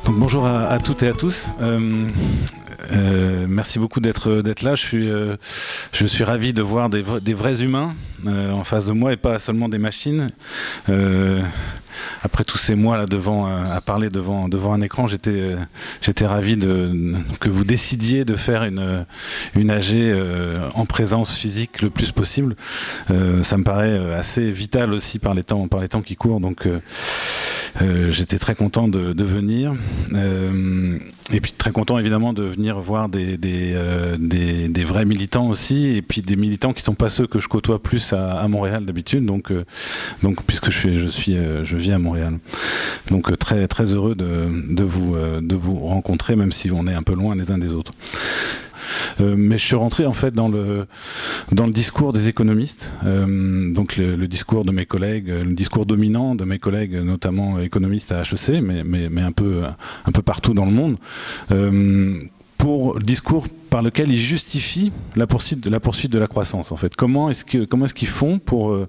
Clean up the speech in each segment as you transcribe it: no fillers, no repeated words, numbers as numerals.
Donc bonjour à toutes et à tous. Merci beaucoup d'être là. Je suis ravi de voir des vrais humains en face de moi et pas seulement des machines. Après tous ces mois là à parler devant un écran, j'étais ravi que vous décidiez de faire une AG en présence physique le plus possible. Ça me paraît assez vital aussi par les temps qui courent. Donc j'étais très content de venir. Et puis très content évidemment de venir voir des vrais militants aussi, et puis des militants qui ne sont pas ceux que je côtoie plus à Montréal d'habitude, donc puisque je vis à Montréal. Donc très, très heureux de vous rencontrer, même si on est un peu loin les uns des autres. Mais je suis rentré en fait dans le discours des économistes, donc le discours de mes collègues, le discours dominant de mes collègues, notamment économistes à HEC, mais un peu partout dans le monde, pour le discours par lequel ils justifient la poursuite de la croissance. En fait, comment est-ce qu'ils font pour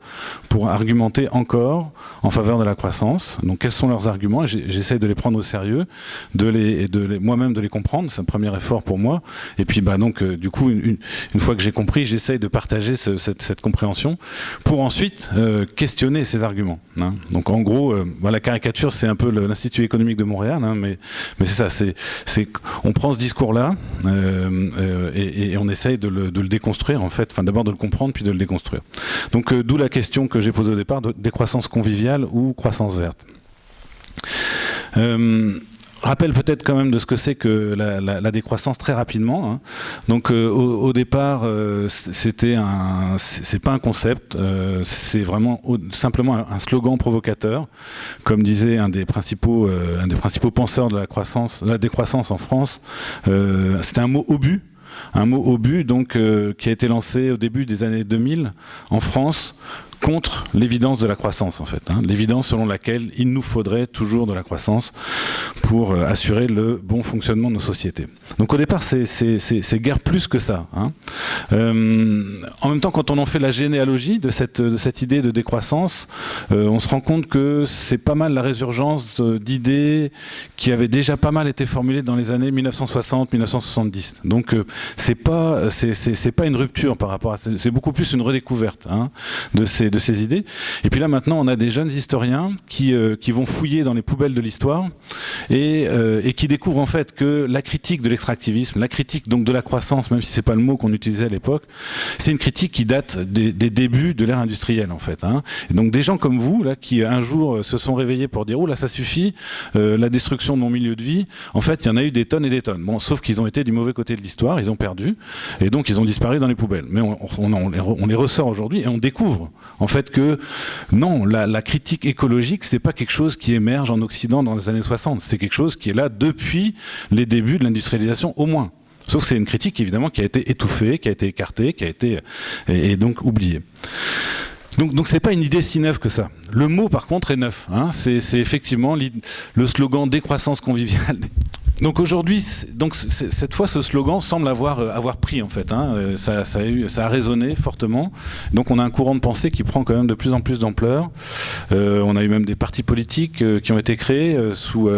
argumenter encore en faveur de la croissance? Donc, quels sont leurs arguments? J'essaie de les prendre au sérieux, moi-même de les comprendre. C'est un premier effort pour moi. Et puis, du coup, une fois que j'ai compris, j'essaie de partager cette compréhension pour ensuite questionner ces arguments. Hein. Donc, en gros, la caricature, c'est un peu l'Institut économique de Montréal, hein, mais c'est ça. On prend ce discours-là. Et on essaye de le déconstruire en fait, d'abord de le comprendre puis de le déconstruire. Donc d'où la question que j'ai posée au départ, de décroissance conviviale ou croissance verte. Rappel peut-être quand même de ce que c'est que la décroissance très rapidement. Hein. Donc au départ, c'est pas un concept, c'est vraiment simplement un slogan provocateur, comme disait un des principaux penseurs de la décroissance en France. C'était un mot obus. Un mot obus donc qui a été lancé au début des années 2000 en France contre l'évidence de la croissance en fait, hein, l'évidence selon laquelle il nous faudrait toujours de la croissance pour assurer le bon fonctionnement de nos sociétés. Donc au départ c'est guère plus que ça. Hein. En même temps, quand on en fait la généalogie de cette idée de décroissance, on se rend compte que c'est pas mal la résurgence d'idées qui avaient déjà pas mal été formulées dans les années 1960-1970. Donc c'est pas une rupture par rapport à ça, c'est beaucoup plus une redécouverte hein, de ces idées. Et puis là maintenant on a des jeunes historiens qui vont fouiller dans les poubelles de l'histoire et qui découvrent en fait que la critique de l'extractivisme, la critique donc de la croissance, même si c'est pas le mot qu'on utilisait à l'époque, c'est une critique qui date des débuts de l'ère industrielle en fait. Hein. Et donc des gens comme vous là qui un jour se sont réveillés pour dire oh là ça suffit, la destruction de mon milieu de vie, en fait il y en a eu des tonnes et des tonnes. Bon, sauf qu'ils ont été du mauvais côté de l'histoire, ils ont perdu et donc ils ont disparu dans les poubelles. Mais on les ressort aujourd'hui et on découvre en fait que non, la critique écologique, c'est pas quelque chose qui émerge en Occident dans les années 60, c'est quelque chose qui est là depuis les débuts de l'industrialisation au moins. Sauf que c'est une critique évidemment qui a été étouffée, qui a été écartée, qui a été et donc oubliée. Donc c'est pas une idée si neuve que ça. Le mot par contre est neuf. Hein. C'est effectivement le slogan décroissance conviviale. Donc aujourd'hui, cette fois, ce slogan semble avoir pris en fait. Hein. Ça a résonné fortement. Donc on a un courant de pensée qui prend quand même de plus en plus d'ampleur. On a eu même des partis politiques qui ont été créés sous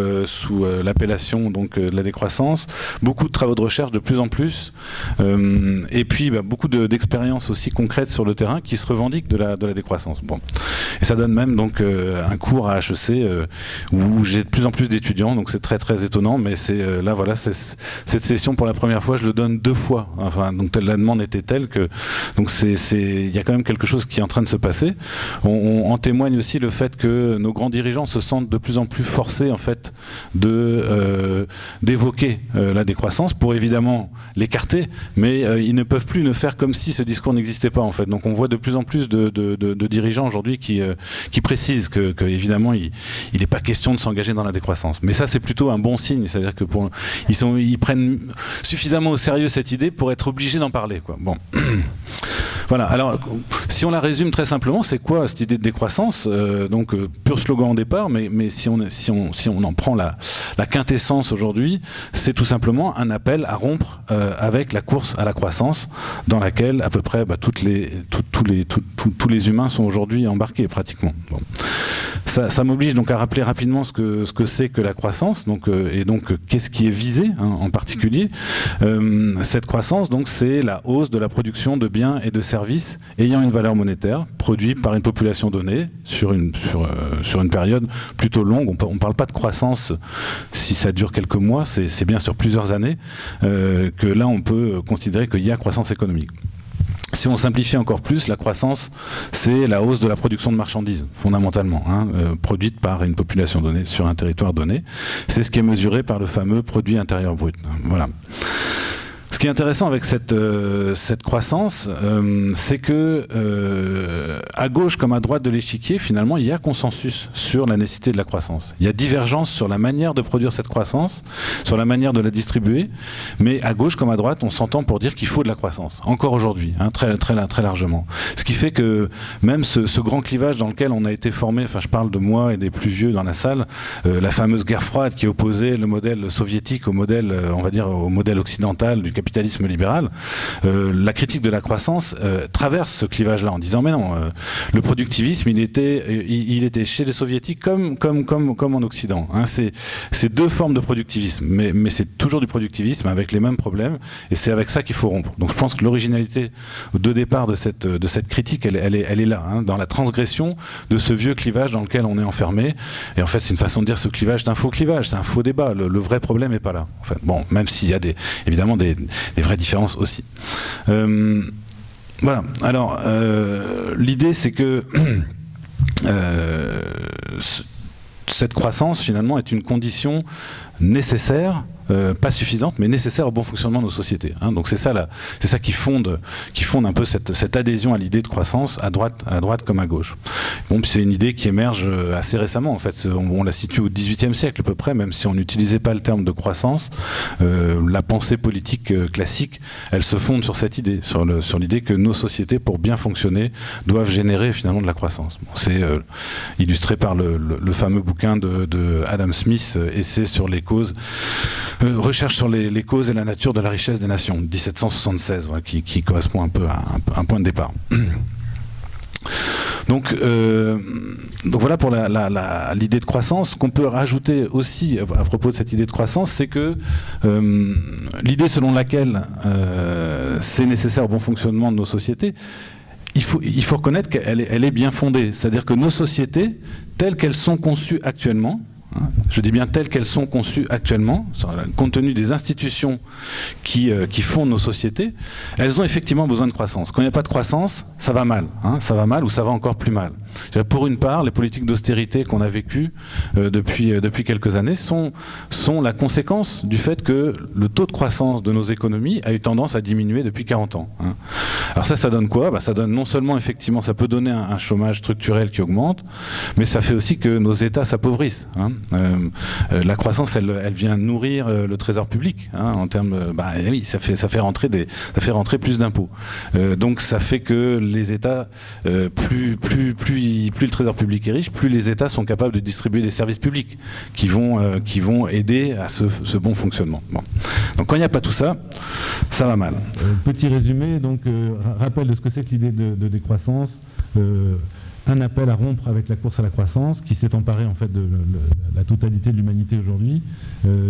l'appellation donc de la décroissance. Beaucoup de travaux de recherche de plus en plus. Et puis beaucoup d'expériences aussi concrètes sur le terrain qui se revendiquent de la décroissance. Bon. Et ça donne même donc un cours à HEC où j'ai de plus en plus d'étudiants. Donc c'est très très étonnant, mais là voilà, cette session pour la première fois je le donne 2 fois, enfin donc la demande était telle que donc il y a quand même quelque chose qui est en train de se passer. On témoigne aussi le fait que nos grands dirigeants se sentent de plus en plus forcés en fait d'évoquer la décroissance pour évidemment l'écarter, mais ils ne peuvent plus ne faire comme si ce discours n'existait pas en fait. Donc on voit de plus en plus de dirigeants aujourd'hui qui précisent que évidemment il n'est pas question de s'engager dans la décroissance, mais ça c'est plutôt un bon signe, c'est-à-dire que ils prennent suffisamment au sérieux cette idée pour être obligés d'en parler, quoi. Bon. Voilà, alors si on la résume très simplement, c'est quoi cette idée de décroissance? Donc pur slogan au départ, mais si on en prend la quintessence aujourd'hui, c'est tout simplement un appel à rompre avec la course à la croissance dans laquelle à peu près tous les humains sont aujourd'hui embarqués pratiquement. Bon. Ça m'oblige donc à rappeler rapidement ce que c'est que la croissance, et donc qu'est-ce qui est visé en particulier. Cette croissance, donc, c'est la hausse de la production de biens et de services ayant une valeur monétaire, produits par une population donnée sur une période plutôt longue. On ne parle pas de croissance si ça dure quelques mois, c'est bien sur plusieurs années que là on peut considérer qu'il y a croissance économique. Si on simplifie encore plus, la croissance, c'est la hausse de la production de marchandises, fondamentalement, produite par une population donnée sur un territoire donné. C'est ce qui est mesuré par le fameux produit intérieur brut. Voilà. Ce qui est intéressant avec cette croissance, c'est que à gauche comme à droite de l'échiquier, finalement, il y a consensus sur la nécessité de la croissance. Il y a divergence sur la manière de produire cette croissance, sur la manière de la distribuer, mais à gauche comme à droite, on s'entend pour dire qu'il faut de la croissance, encore aujourd'hui, très largement. Ce qui fait que même ce grand clivage dans lequel on a été formé, enfin je parle de moi et des plus vieux dans la salle, la fameuse guerre froide qui opposait le modèle soviétique au modèle, on va dire, au modèle occidental du capitalisme libéral, la critique de la croissance traverse ce clivage-là en disant mais non, le productivisme il était chez les soviétiques comme en Occident. C'est deux formes de productivisme, mais c'est toujours du productivisme avec les mêmes problèmes et c'est avec ça qu'il faut rompre. Donc je pense que l'originalité de départ de cette critique, elle est là, dans la transgression de ce vieux clivage dans lequel on est enfermé. Et en fait c'est une façon de dire ce clivage, c'est un faux clivage, c'est un faux débat. Le vrai problème n'est pas là. En fait, bon, même s'il y a évidemment des vraies différences aussi. Voilà. Alors, l'idée, c'est que cette croissance, finalement, est une condition nécessaire, pas suffisante, mais nécessaire au bon fonctionnement de nos sociétés. Donc c'est ça qui fonde un peu cette adhésion à l'idée de croissance à droite comme à gauche. Bon, c'est une idée qui émerge assez récemment. En fait, on la situe au XVIIIe siècle à peu près, même si on n'utilisait pas le terme de croissance. La pensée politique classique, elle se fonde sur cette idée, sur l'idée que nos sociétés, pour bien fonctionner, doivent générer finalement de la croissance. Bon, c'est illustré par le fameux bouquin de Adam Smith, Essai sur les causes. Recherche sur les causes et la nature de la richesse des nations, 1776, voilà, qui correspond un peu à un point de départ. Donc voilà pour l'idée de croissance. Ce qu'on peut rajouter aussi à propos de cette idée de croissance, c'est que l'idée selon laquelle c'est nécessaire au bon fonctionnement de nos sociétés, il faut reconnaître qu'elle est bien fondée. C'est-à-dire que nos sociétés, telles qu'elles sont conçues actuellement, je dis bien telles qu'elles sont conçues actuellement, compte tenu des institutions qui fondent nos sociétés, elles ont effectivement besoin de croissance. Quand il n'y a pas de croissance, ça va mal. Ça va mal ou ça va encore plus mal. Pour une part, les politiques d'austérité qu'on a vécues depuis quelques années sont la conséquence du fait que le taux de croissance de nos économies a eu tendance à diminuer depuis 40 ans. Alors ça donne quoi ? Ça donne non seulement, effectivement, ça peut donner un chômage structurel qui augmente, mais ça fait aussi que nos États s'appauvrissent. La croissance, elle vient nourrir le trésor public, en termes, oui, ça fait rentrer plus d'impôts. Donc ça fait que les États, plus le trésor public est riche, plus les États sont capables de distribuer des services publics qui vont aider à ce bon fonctionnement. Bon. Donc quand il n'y a pas tout ça, ça va mal. Petit résumé, donc rappel de ce que c'est que l'idée de décroissance. Un appel à rompre avec la course à la croissance qui s'est emparé en fait de la totalité de l'humanité aujourd'hui.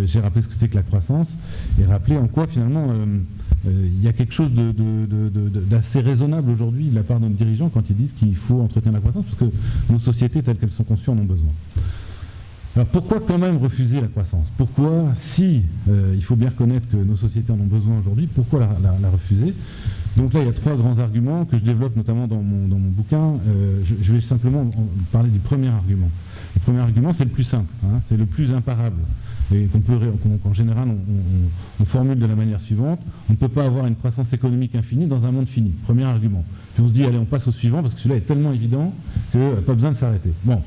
J'ai rappelé ce que c'était que la croissance et rappelé en quoi finalement il y a quelque chose d'assez raisonnable aujourd'hui de la part de nos dirigeants quand ils disent qu'il faut entretenir la croissance parce que nos sociétés telles qu'elles sont conçues en ont besoin. Alors pourquoi quand même refuser la croissance ? Pourquoi, si il faut bien reconnaître que nos sociétés en ont besoin aujourd'hui, pourquoi la refuser ? Donc là, il y a trois grands arguments que je développe notamment dans mon bouquin. Je vais simplement parler du premier argument. Le premier argument, c'est le plus simple, c'est le plus imparable. Et qu'en général, on formule de la manière suivante. On ne peut pas avoir une croissance économique infinie dans un monde fini. Premier argument. Puis on se dit, allez, on passe au suivant, parce que celui-là est tellement évident que pas besoin de s'arrêter. Bon.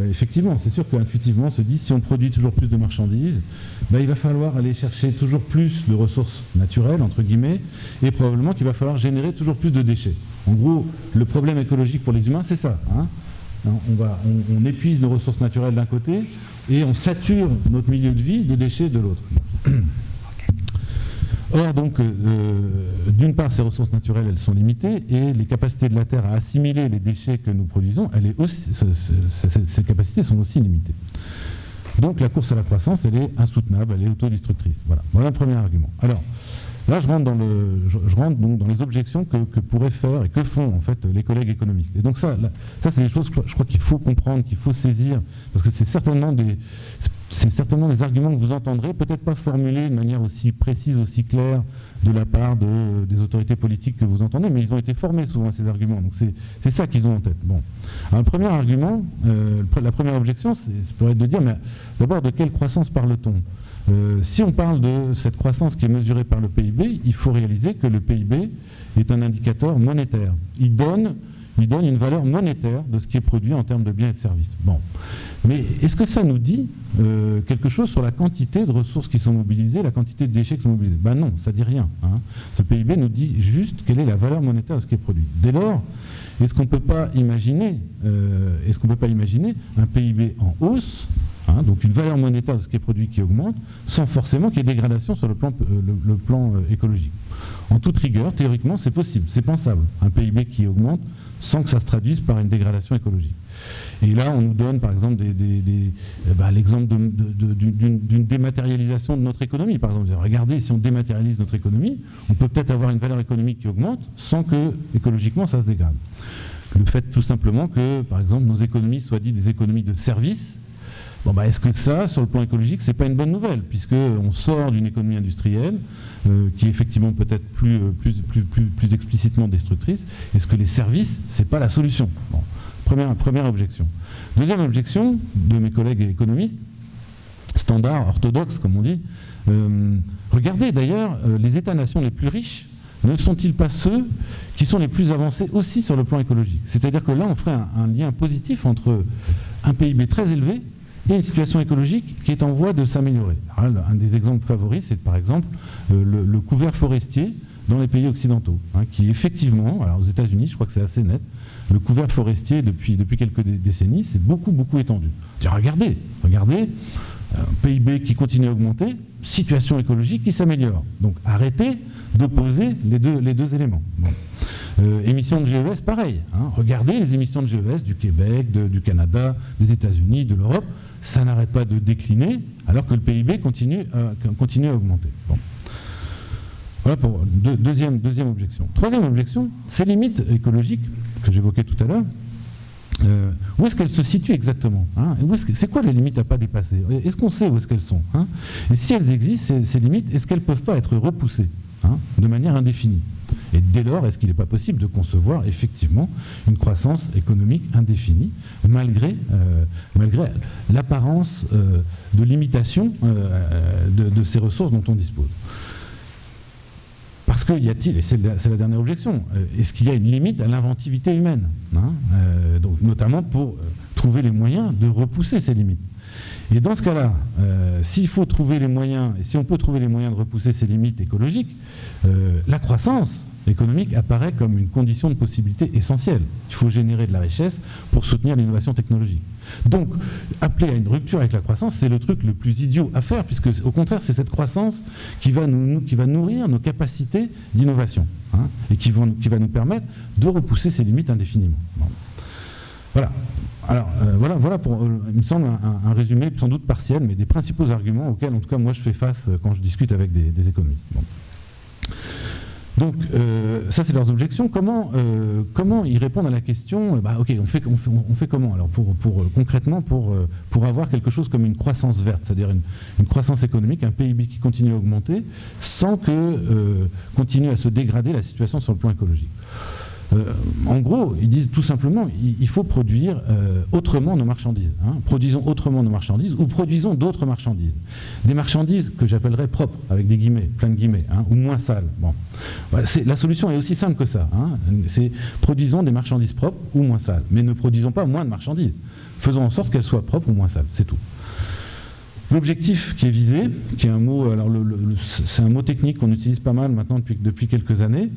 Effectivement, c'est sûr qu'intuitivement on se dit si on produit toujours plus de marchandises, il va falloir aller chercher toujours plus de ressources naturelles, entre guillemets, et probablement qu'il va falloir générer toujours plus de déchets. En gros, le problème écologique pour les humains, c'est ça. On épuise nos ressources naturelles d'un côté et on sature notre milieu de vie de déchets de l'autre. Or, donc, d'une part, ces ressources naturelles, elles sont limitées, et les capacités de la Terre à assimiler les déchets que nous produisons, ces capacités sont aussi limitées. Donc, la course à la croissance, elle est insoutenable, elle est autodestructrice. Voilà le premier argument. Alors, là, je rentre donc dans les objections que pourraient faire et que font en fait les collègues économistes. Et donc ça c'est des choses que je crois qu'il faut comprendre, qu'il faut saisir, parce que c'est certainement des arguments que vous entendrez, peut-être pas formulés de manière aussi précise, aussi claire de la part des autorités politiques que vous entendez, mais ils ont été formés souvent à ces arguments. Donc c'est ça qu'ils ont en tête. Bon. Un premier argument, la première objection, ça pourrait être de dire, mais d'abord, de quelle croissance parle-t-on ? Si on parle de cette croissance qui est mesurée par le PIB, il faut réaliser que le PIB est un indicateur monétaire. Il donne une valeur monétaire de ce qui est produit en termes de biens et de services. Bon. Mais est-ce que ça nous dit quelque chose sur la quantité de ressources qui sont mobilisées, la quantité de déchets qui sont mobilisés ? Ben non, ça ne dit rien. Hein. Ce PIB nous dit juste quelle est la valeur monétaire de ce qui est produit. Dès lors, est-ce qu'on ne peut pas imaginer un PIB en hausse, donc une valeur monétaire de ce qui est produit qui augmente, sans forcément qu'il y ait dégradation sur le plan écologique. En toute rigueur, théoriquement, c'est possible, c'est pensable. Un PIB qui augmente sans que ça se traduise par une dégradation écologique. Et là, on nous donne, par exemple, l'exemple d'une dématérialisation de notre économie. Par exemple, regardez, si on dématérialise notre économie, on peut peut-être avoir une valeur économique qui augmente sans que, écologiquement, ça se dégrade. Le fait tout simplement que, par exemple, nos économies soient dites des économies de services. Bon, est-ce que ça, sur le plan écologique, c'est pas une bonne nouvelle, puisqu'on sort d'une économie industrielle qui est effectivement peut-être plus explicitement destructrice. Est-ce que les services, c'est pas la solution ? Bon, première objection. Deuxième objection de mes collègues économistes, standards, orthodoxes, comme on dit. Regardez d'ailleurs, les États-nations les plus riches ne sont-ils pas ceux qui sont les plus avancés aussi sur le plan écologique ? C'est-à-dire que là, on ferait un lien positif entre un PIB très élevé et une situation écologique qui est en voie de s'améliorer. Un des exemples favoris, c'est par exemple le couvert forestier dans les pays occidentaux, qui effectivement, alors aux États-Unis, je crois que c'est assez net, le couvert forestier depuis quelques décennies s'est beaucoup étendu. Regardez, un PIB qui continue à augmenter, situation écologique qui s'améliore. Donc arrêtez d'opposer les deux éléments. Bon. Émissions de GES, pareil. Regardez les émissions de GES du Québec, du Canada, des États-Unis, de l'Europe, ça n'arrête pas de décliner alors que le PIB continue à augmenter. Bon. Voilà pour deuxième objection. Troisième objection, ces limites écologiques que j'évoquais tout à l'heure, où est-ce qu'elles se situent exactement, c'est quoi les limites à ne pas dépasser? Est-ce qu'on sait où est-ce qu'elles sont, Et si elles existent, ces limites, est-ce qu'elles ne peuvent pas être repoussées de manière indéfinie? Et dès lors, est-ce qu'il n'est pas possible de concevoir effectivement une croissance économique indéfinie, malgré l'apparence de limitation de ces ressources dont on dispose? Parce qu'il y a-t-il, et c'est la dernière objection, est-ce qu'il y a une limite à l'inventivité humaine, donc notamment pour trouver les moyens de repousser ces limites. Et dans ce cas-là, s'il faut trouver les moyens, et si on peut trouver les moyens de repousser ces limites écologiques, la croissance économique apparaît comme une condition de possibilité essentielle. Il faut générer de la richesse pour soutenir l'innovation technologique. Donc, appeler à une rupture avec la croissance, c'est le truc le plus idiot à faire, puisque au contraire, c'est cette croissance qui va nourrir nos capacités d'innovation, et qui va nous permettre de repousser ces limites indéfiniment. Bon. Voilà. Alors, voilà pour, il me semble, un résumé sans doute partiel, mais des principaux arguments auxquels, en tout cas, moi, je fais face quand je discute avec des économistes. Bon. Donc, ça, c'est leurs objections. Comment ils répondent à la question ok, on fait comment alors concrètement pour avoir quelque chose comme une croissance verte, c'est-à-dire une croissance économique, un PIB qui continue à augmenter sans que continue à se dégrader la situation sur le plan écologique. En gros, ils disent tout simplement il faut produire autrement nos marchandises. Produisons autrement nos marchandises ou produisons d'autres marchandises. Des marchandises que j'appellerais propres, avec des guillemets, plein de guillemets, ou moins sales. Bon. Voilà, la solution est aussi simple que ça. C'est produisons des marchandises propres ou moins sales. Mais ne produisons pas moins de marchandises. Faisons en sorte qu'elles soient propres ou moins sales, c'est tout. L'objectif qui est visé, qui est un mot, alors c'est un mot technique qu'on utilise pas mal maintenant depuis quelques années,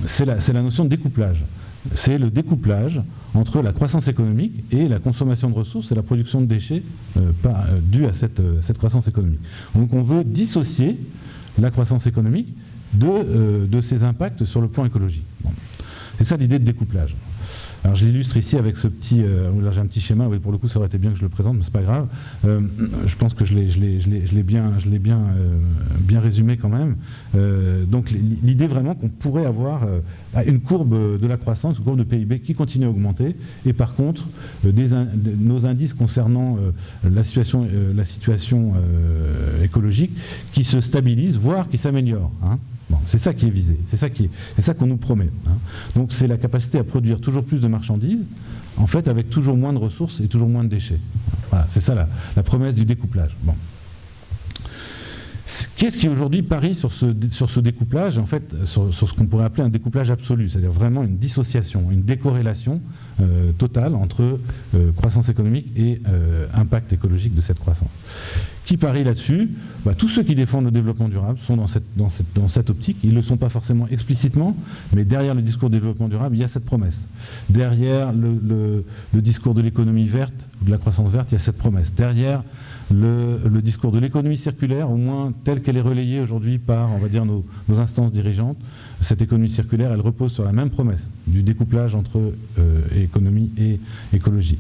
c'est la notion de découplage. C'est le découplage entre la croissance économique et la consommation de ressources et la production de déchets due à cette croissance économique. Donc on veut dissocier la croissance économique de ses impacts sur le plan écologique. Bon. C'est ça l'idée de découplage. Alors je l'illustre ici avec ce petit, là j'ai un petit schéma, oui, pour le coup ça aurait été bien que je le présente, mais c'est pas grave. Je pense que je l'ai bien résumé quand même. Donc l'idée vraiment qu'on pourrait avoir une courbe de la croissance, une courbe de PIB qui continue à augmenter, et par contre nos indices concernant la situation écologique qui se stabilisent, voire qui s'améliorent. Hein. Bon, c'est ça qui est visé, c'est ça qu'on nous promet. Hein. Donc c'est la capacité à produire toujours plus de marchandises, en fait avec toujours moins de ressources et toujours moins de déchets. Voilà, c'est ça la promesse du découplage. Bon. Qu'est-ce qui aujourd'hui parie sur ce découplage, en fait, sur ce qu'on pourrait appeler un découplage absolu, c'est-à-dire vraiment une dissociation, une décorrélation totale entre croissance économique et impact écologique de cette croissance. Qui parie là-dessus? Tous ceux qui défendent le développement durable sont dans cette optique. Ils ne le sont pas forcément explicitement, mais derrière le discours du développement durable, il y a cette promesse. Derrière le discours de l'économie verte, de la croissance verte, il y a cette promesse. Derrière le discours de l'économie circulaire, au moins telle qu'elle est relayée aujourd'hui par, on va dire, nos instances dirigeantes, cette économie circulaire, elle repose sur la même promesse du découplage entre économie et écologie.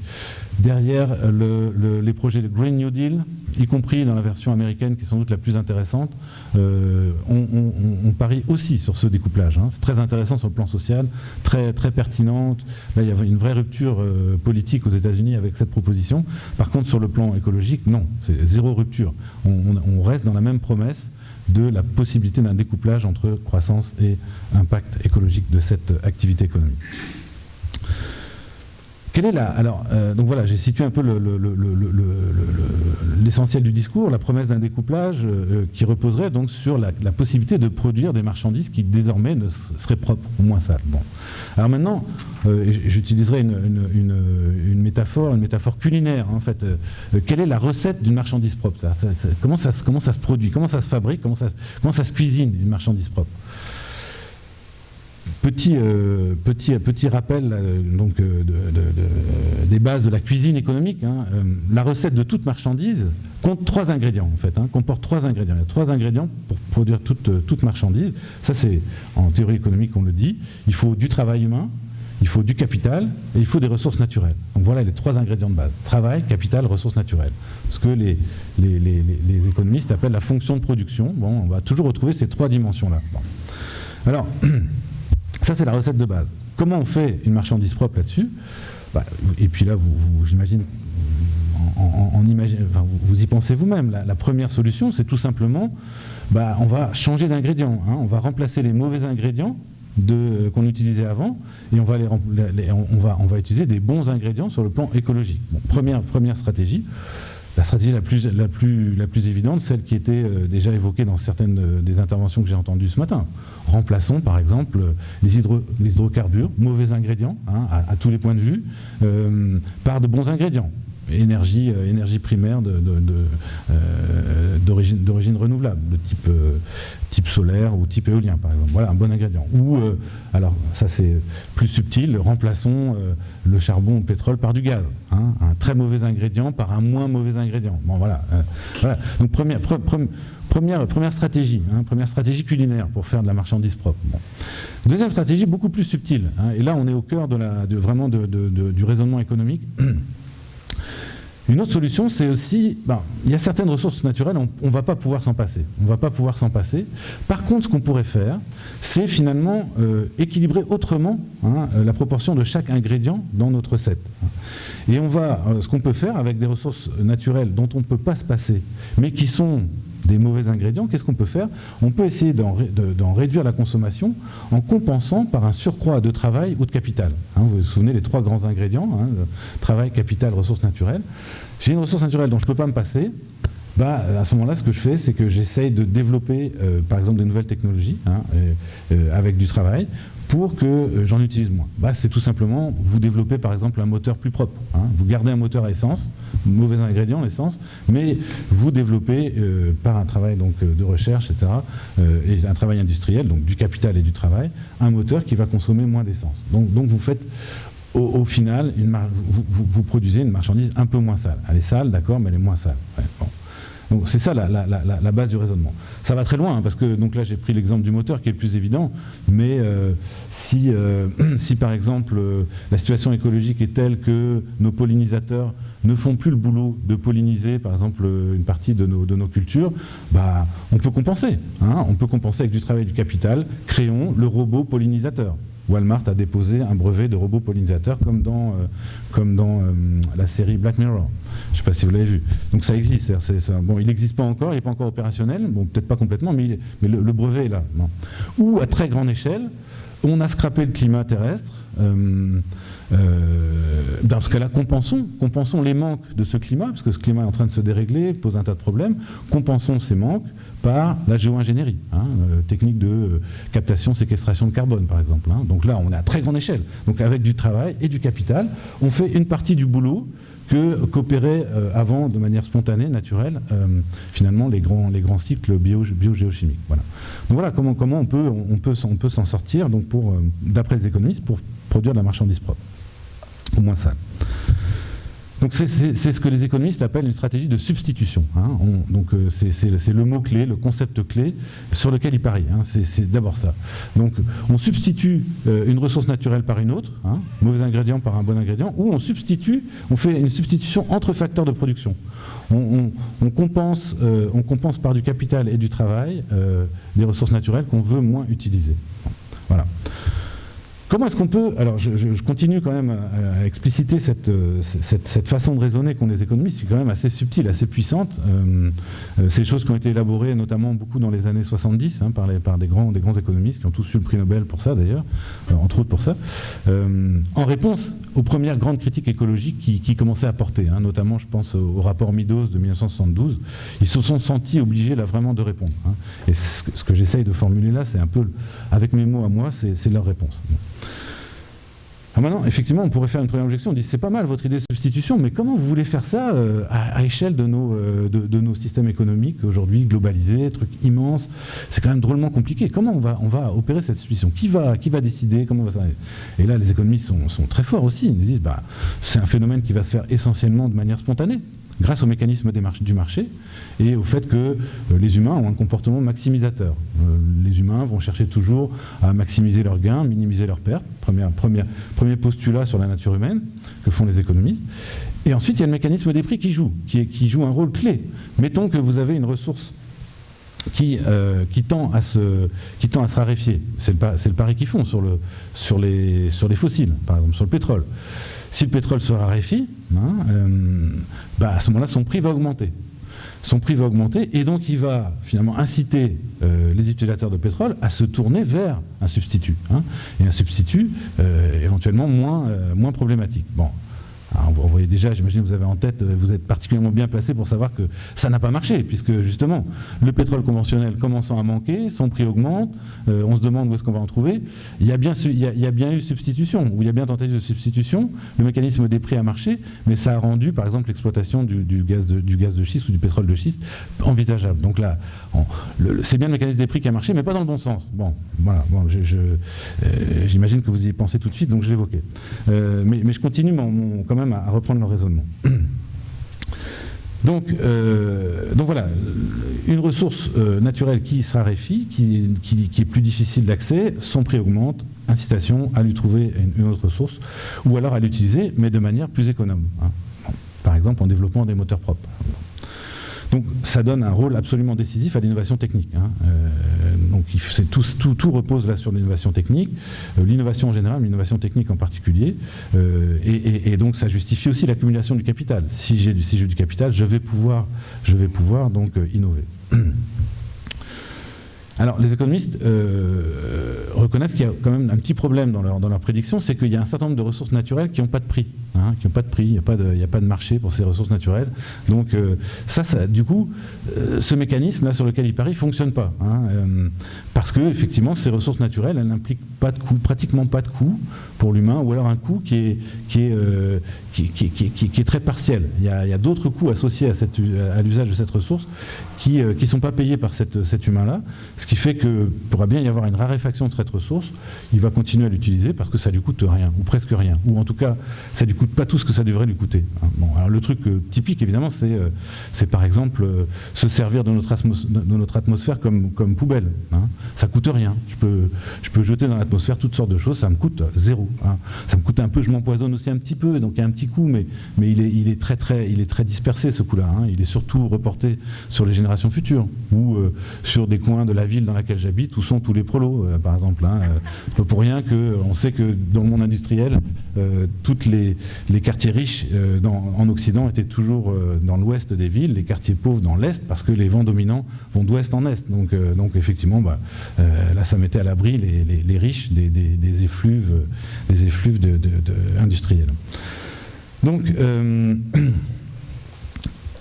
Derrière les projets de Green New Deal, y compris dans la version américaine qui est sans doute la plus intéressante, on parie aussi sur ce découplage. Hein. C'est très intéressant sur le plan social, très, très pertinente. Là, il y a une vraie rupture politique aux États-Unis avec cette proposition. Par contre, sur le plan écologique, non, c'est zéro rupture. On reste dans la même promesse de la possibilité d'un découplage entre croissance et impact écologique de cette activité économique. Quelle est donc voilà, j'ai situé un peu l'essentiel du discours, la promesse d'un découplage qui reposerait donc sur la possibilité de produire des marchandises qui désormais seraient propres ou moins sales. Bon. Alors maintenant, j'utiliserai une métaphore culinaire en fait. Quelle est la recette d'une marchandise propre? Comment ça se produit? Comment ça se fabrique? Comment ça se cuisine une marchandise propre? Petit rappel donc, des bases de la cuisine économique. Hein. La recette de toute marchandise compte 3 ingrédients, en fait, hein, comporte 3 ingrédients. Il y a 3 ingrédients pour produire toute marchandise. Ça, c'est en théorie économique, on le dit. Il faut du travail humain, il faut du capital et il faut des ressources naturelles. Donc voilà les 3 ingrédients de base. Travail, capital, ressources naturelles. Ce que les économistes appellent la fonction de production. Bon, on va toujours retrouver ces 3 dimensions-là. Bon. Alors, ça, c'est la recette de base. Comment on fait une marchandise propre là-dessus? Et puis là, j'imagine, vous y pensez vous-même. La première solution, c'est tout simplement, on va changer d'ingrédients. Hein, on va remplacer les mauvais ingrédients qu'on utilisait avant, et on va utiliser des bons ingrédients sur le plan écologique. Bon, première stratégie. La stratégie la plus évidente, celle qui était déjà évoquée dans certaines des interventions que j'ai entendues ce matin. Remplaçons par exemple les hydrocarbures, mauvais ingrédients, hein, à tous les points de vue, par de bons ingrédients. Énergie primaire d'origine renouvelable, de type solaire ou type éolien par exemple. Voilà un bon ingrédient. Ou, alors ça c'est plus subtil, remplaçons le charbon ou le pétrole par du gaz. Hein, un très mauvais ingrédient par un moins mauvais ingrédient. Bon voilà. Donc première stratégie, hein, première stratégie culinaire pour faire de la marchandise propre. Bon. Deuxième stratégie beaucoup plus subtile. Hein, et là on est au cœur du raisonnement économique. Une autre solution, c'est aussi, il y a certaines ressources naturelles, on ne va pas pouvoir s'en passer. Par contre, ce qu'on pourrait faire, c'est finalement équilibrer autrement la proportion de chaque ingrédient dans notre recette. Et ce qu'on peut faire avec des ressources naturelles dont on ne peut pas se passer, mais qui sont des mauvais ingrédients, qu'est-ce qu'on peut faire? On peut essayer d'en réduire la consommation en compensant par un surcroît de travail ou de capital. Hein, vous vous souvenez des 3 grands ingrédients, hein, travail, capital, ressources naturelles. J'ai une ressource naturelle dont je ne peux pas me passer. À ce moment-là, ce que je fais, c'est que j'essaye de développer, par exemple, des nouvelles technologies avec du travail pour que j'en utilise moins. C'est tout simplement, vous développez par exemple un moteur plus propre. Hein. Vous gardez un moteur à essence, mauvais ingrédient, l'essence, mais vous développez par un travail donc, de recherche, etc., et un travail industriel, donc du capital et du travail, un moteur qui va consommer moins d'essence. Donc vous faites au final, vous produisez une marchandise un peu moins sale. Elle est sale, d'accord, mais elle est moins sale. Ouais, bon. Donc c'est ça la base du raisonnement. Ça va très loin, hein, parce que donc là j'ai pris l'exemple du moteur qui est le plus évident, mais si par exemple la situation écologique est telle que nos pollinisateurs ne font plus le boulot de polliniser par exemple une partie de nos cultures, bah, on peut compenser. Hein, on peut compenser avec du travail du capital. Créons le robot pollinisateur. Walmart a déposé un brevet de robot pollinisateur comme dans la série Black Mirror. Je ne sais pas si vous l'avez vu. Donc ça existe. Bon, il n'existe pas encore, il n'est pas encore opérationnel. Bon, peut-être pas complètement, mais le brevet est là. Non. Ou à très grande échelle, on a scrappé le climat terrestre. Dans ce cas-là, compensons les manques de ce climat, parce que ce climat est en train de se dérégler, pose un tas de problèmes. Compensons ces manques par la géo-ingénierie, hein, technique de captation, séquestration de carbone, par exemple. Hein. Donc là, on est à très grande échelle. Donc avec du travail et du capital, on fait une partie du boulot qu'opéraient avant de manière spontanée, naturelle, finalement les grands cycles bio-géochimiques. Voilà. Donc voilà comment on peut s'en sortir, donc d'après les économistes, pour produire de la marchandise propre. Au moins ça. Donc c'est ce que les économistes appellent une stratégie de substitution. Hein. C'est le mot-clé, le concept clé sur lequel ils parient. Hein. C'est d'abord ça. Donc on substitue une ressource naturelle par une autre, hein, mauvais ingrédient par un bon ingrédient, ou on fait une substitution entre facteurs de production. On compense par du capital et du travail des ressources naturelles qu'on veut moins utiliser. Voilà. Comment est-ce qu'on peut... Alors, je continue quand même à expliciter cette façon de raisonner qu'ont les économistes, qui est quand même assez subtile, assez puissante. C'est des choses qui ont été élaborées notamment beaucoup dans les années 70 hein, par des grands économistes qui ont tous eu le prix Nobel pour ça d'ailleurs, entre autres pour ça, en réponse aux premières grandes critiques écologiques qui commençaient à porter, hein, notamment je pense au rapport Meadows de 1972. Ils se sont sentis obligés là vraiment de répondre. Hein. Et ce que j'essaye de formuler là, c'est un peu, avec mes mots à moi, c'est leur réponse. Alors maintenant, effectivement, on pourrait faire une première objection. On dit c'est pas mal votre idée de substitution, mais comment vous voulez faire ça à échelle de nos systèmes économiques aujourd'hui globalisés, trucs immenses. C'est quand même drôlement compliqué. Comment on va opérer cette substitution ? Qui va décider ? Comment va ça ? Et là, les économistes sont très forts aussi. Ils nous disent c'est un phénomène qui va se faire essentiellement de manière spontanée, grâce au mécanisme du marché et au fait que les humains ont un comportement maximisateur. Les humains vont chercher toujours à maximiser leurs gains, minimiser leurs pertes. Premier postulat sur la nature humaine que font les économistes. Et ensuite, il y a le mécanisme des prix qui joue un rôle clé. Mettons que vous avez une ressource qui tend à se raréfier. C'est le pari qu'ils font sur les fossiles, par exemple, sur le pétrole. Si le pétrole se raréfie, à ce moment-là, son prix va augmenter. Et donc il va finalement inciter les utilisateurs de pétrole à se tourner vers un substitut. Hein, et un substitut éventuellement moins problématique. Bon. Alors, vous voyez déjà, j'imagine que vous avez en tête, vous êtes particulièrement bien placé pour savoir que ça n'a pas marché, puisque justement, le pétrole conventionnel commençant à manquer, son prix augmente, on se demande où est-ce qu'on va en trouver. Il y a bien eu substitution, ou il y a bien tentative de substitution, le mécanisme des prix a marché, mais ça a rendu, par exemple, l'exploitation du gaz de schiste ou du pétrole de schiste envisageable. Donc là, c'est bien le mécanisme des prix qui a marché, mais pas dans le bon sens. Bon, voilà, j'imagine que vous y pensez tout de suite, donc je l'évoquais. Mais je continue quand même à reprendre le raisonnement. Donc voilà, une ressource naturelle qui se raréfie, qui est plus difficile d'accès, son prix augmente, incitation à lui trouver une autre ressource, ou alors à l'utiliser, mais de manière plus économe. Hein. Bon, par exemple en développant des moteurs propres. Donc ça donne un rôle absolument décisif à l'innovation technique. Hein. Donc tout repose là sur l'innovation technique, l'innovation en général, mais l'innovation technique en particulier. Et donc ça justifie aussi l'accumulation du capital. Si j'ai du capital, je vais pouvoir donc innover. Alors, les économistes reconnaissent qu'il y a quand même un petit problème dans leur prédiction, c'est qu'il y a un certain nombre de ressources naturelles qui n'ont pas de prix. Hein, il n'y a pas de marché pour ces ressources naturelles. Donc, du coup, ce mécanisme-là sur lequel il parie ne fonctionne pas. Hein, parce que, effectivement, ces ressources naturelles, elles n'impliquent pas de coût, pratiquement pas de coût pour l'humain, ou alors un coût qui est très partiel. Il y a d'autres coûts associés à l'usage de cette ressource qui ne sont pas payés par cet humain-là, ce qui fait que pourra bien y avoir une raréfaction de cette ressource, il va continuer à l'utiliser parce que ça lui coûte rien, ou presque rien, ou en tout cas ça lui coûte coûte pas tout ce que ça devrait lui coûter. Hein. Bon, alors le truc typique, évidemment, c'est par exemple se servir de notre atmosphère comme poubelle. Hein. Ça coûte rien. Je peux jeter dans l'atmosphère toutes sortes de choses, ça me coûte zéro. Hein. Ça me coûte un peu, je m'empoisonne aussi un petit peu, donc il y a un petit coût, mais il est très dispersé, ce coût-là. Hein. Il est surtout reporté sur les générations futures, ou sur des coins de la ville dans laquelle j'habite, où sont tous les prolos, par exemple. Hein. Pas pour rien qu'on sait que dans le monde industriel, tous les quartiers riches en Occident étaient toujours dans l'ouest des villes, les quartiers pauvres dans l'est, parce que les vents dominants vont d'ouest en est. Donc effectivement, là, ça mettait à l'abri les riches des effluves, industriels.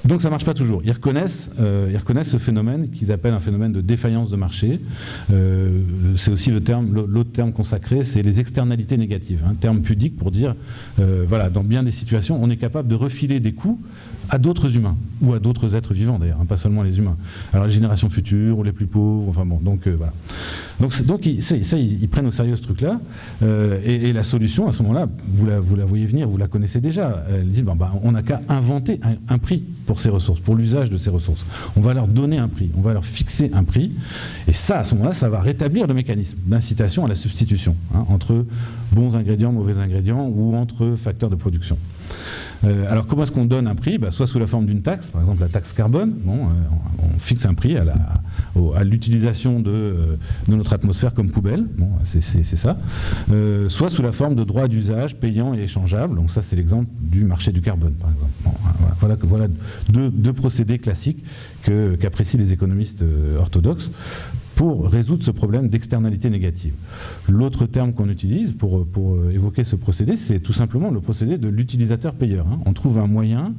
Donc ça ne marche pas toujours. Ils reconnaissent ce phénomène qu'ils appellent un phénomène de défaillance de marché. C'est aussi l'autre terme consacré, c'est les externalités négatives. Un terme pudique pour dire, voilà, dans bien des situations, on est capable de refiler des coûts à d'autres humains, ou à d'autres êtres vivants d'ailleurs, hein, pas seulement les humains. Alors les générations futures, ou les plus pauvres, enfin bon, donc voilà. Donc ils prennent au sérieux ce truc-là, et la solution, à ce moment-là, vous la voyez venir, vous la connaissez déjà. Ils disent, on n'a qu'à inventer un prix pour ces ressources, pour l'usage de ces ressources. On va leur donner un prix, on va leur fixer un prix, et ça, à ce moment-là, ça va rétablir le mécanisme d'incitation à la substitution, hein, entre bons ingrédients, mauvais ingrédients, ou entre facteurs de production. Alors comment est-ce qu'on donne un prix ? Soit sous la forme d'une taxe, par exemple la taxe carbone, on fixe un prix à l'utilisation de notre atmosphère comme poubelle, c'est ça, soit sous la forme de droits d'usage payants et échangeables, donc ça c'est l'exemple du marché du carbone par exemple. Voilà deux procédés classiques qu'apprécient les économistes orthodoxes pour résoudre ce problème d'externalité négative. L'autre terme qu'on utilise pour évoquer ce procédé, c'est tout simplement le procédé de l'utilisateur-payeur. Hein. On trouve un moyen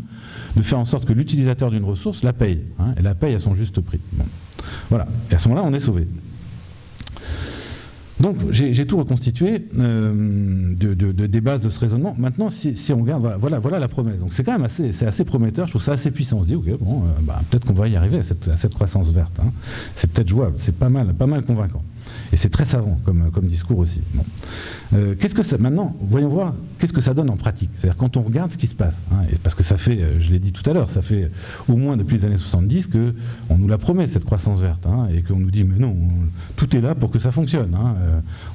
de faire en sorte que l'utilisateur d'une ressource la paye, hein, et la paye à son juste prix. Bon. Voilà, et à ce moment-là, on est sauvé. Donc j'ai tout reconstitué des bases de ce raisonnement. Maintenant, si on regarde, voilà la promesse. Donc c'est quand même assez prometteur, je trouve ça assez puissant. On se dit, ok, bon, peut-être qu'on va y arriver à cette croissance verte. Hein. C'est peut-être jouable, c'est pas mal convaincant. Et c'est très savant comme discours aussi. Bon. Maintenant, voyons voir qu'est-ce que ça donne en pratique. C'est-à-dire quand on regarde ce qui se passe, hein, et parce que ça fait, je l'ai dit tout à l'heure, ça fait au moins depuis les années 70 qu'on nous la promet cette croissance verte, hein, et qu'on nous dit mais non, tout est là pour que ça fonctionne. Hein.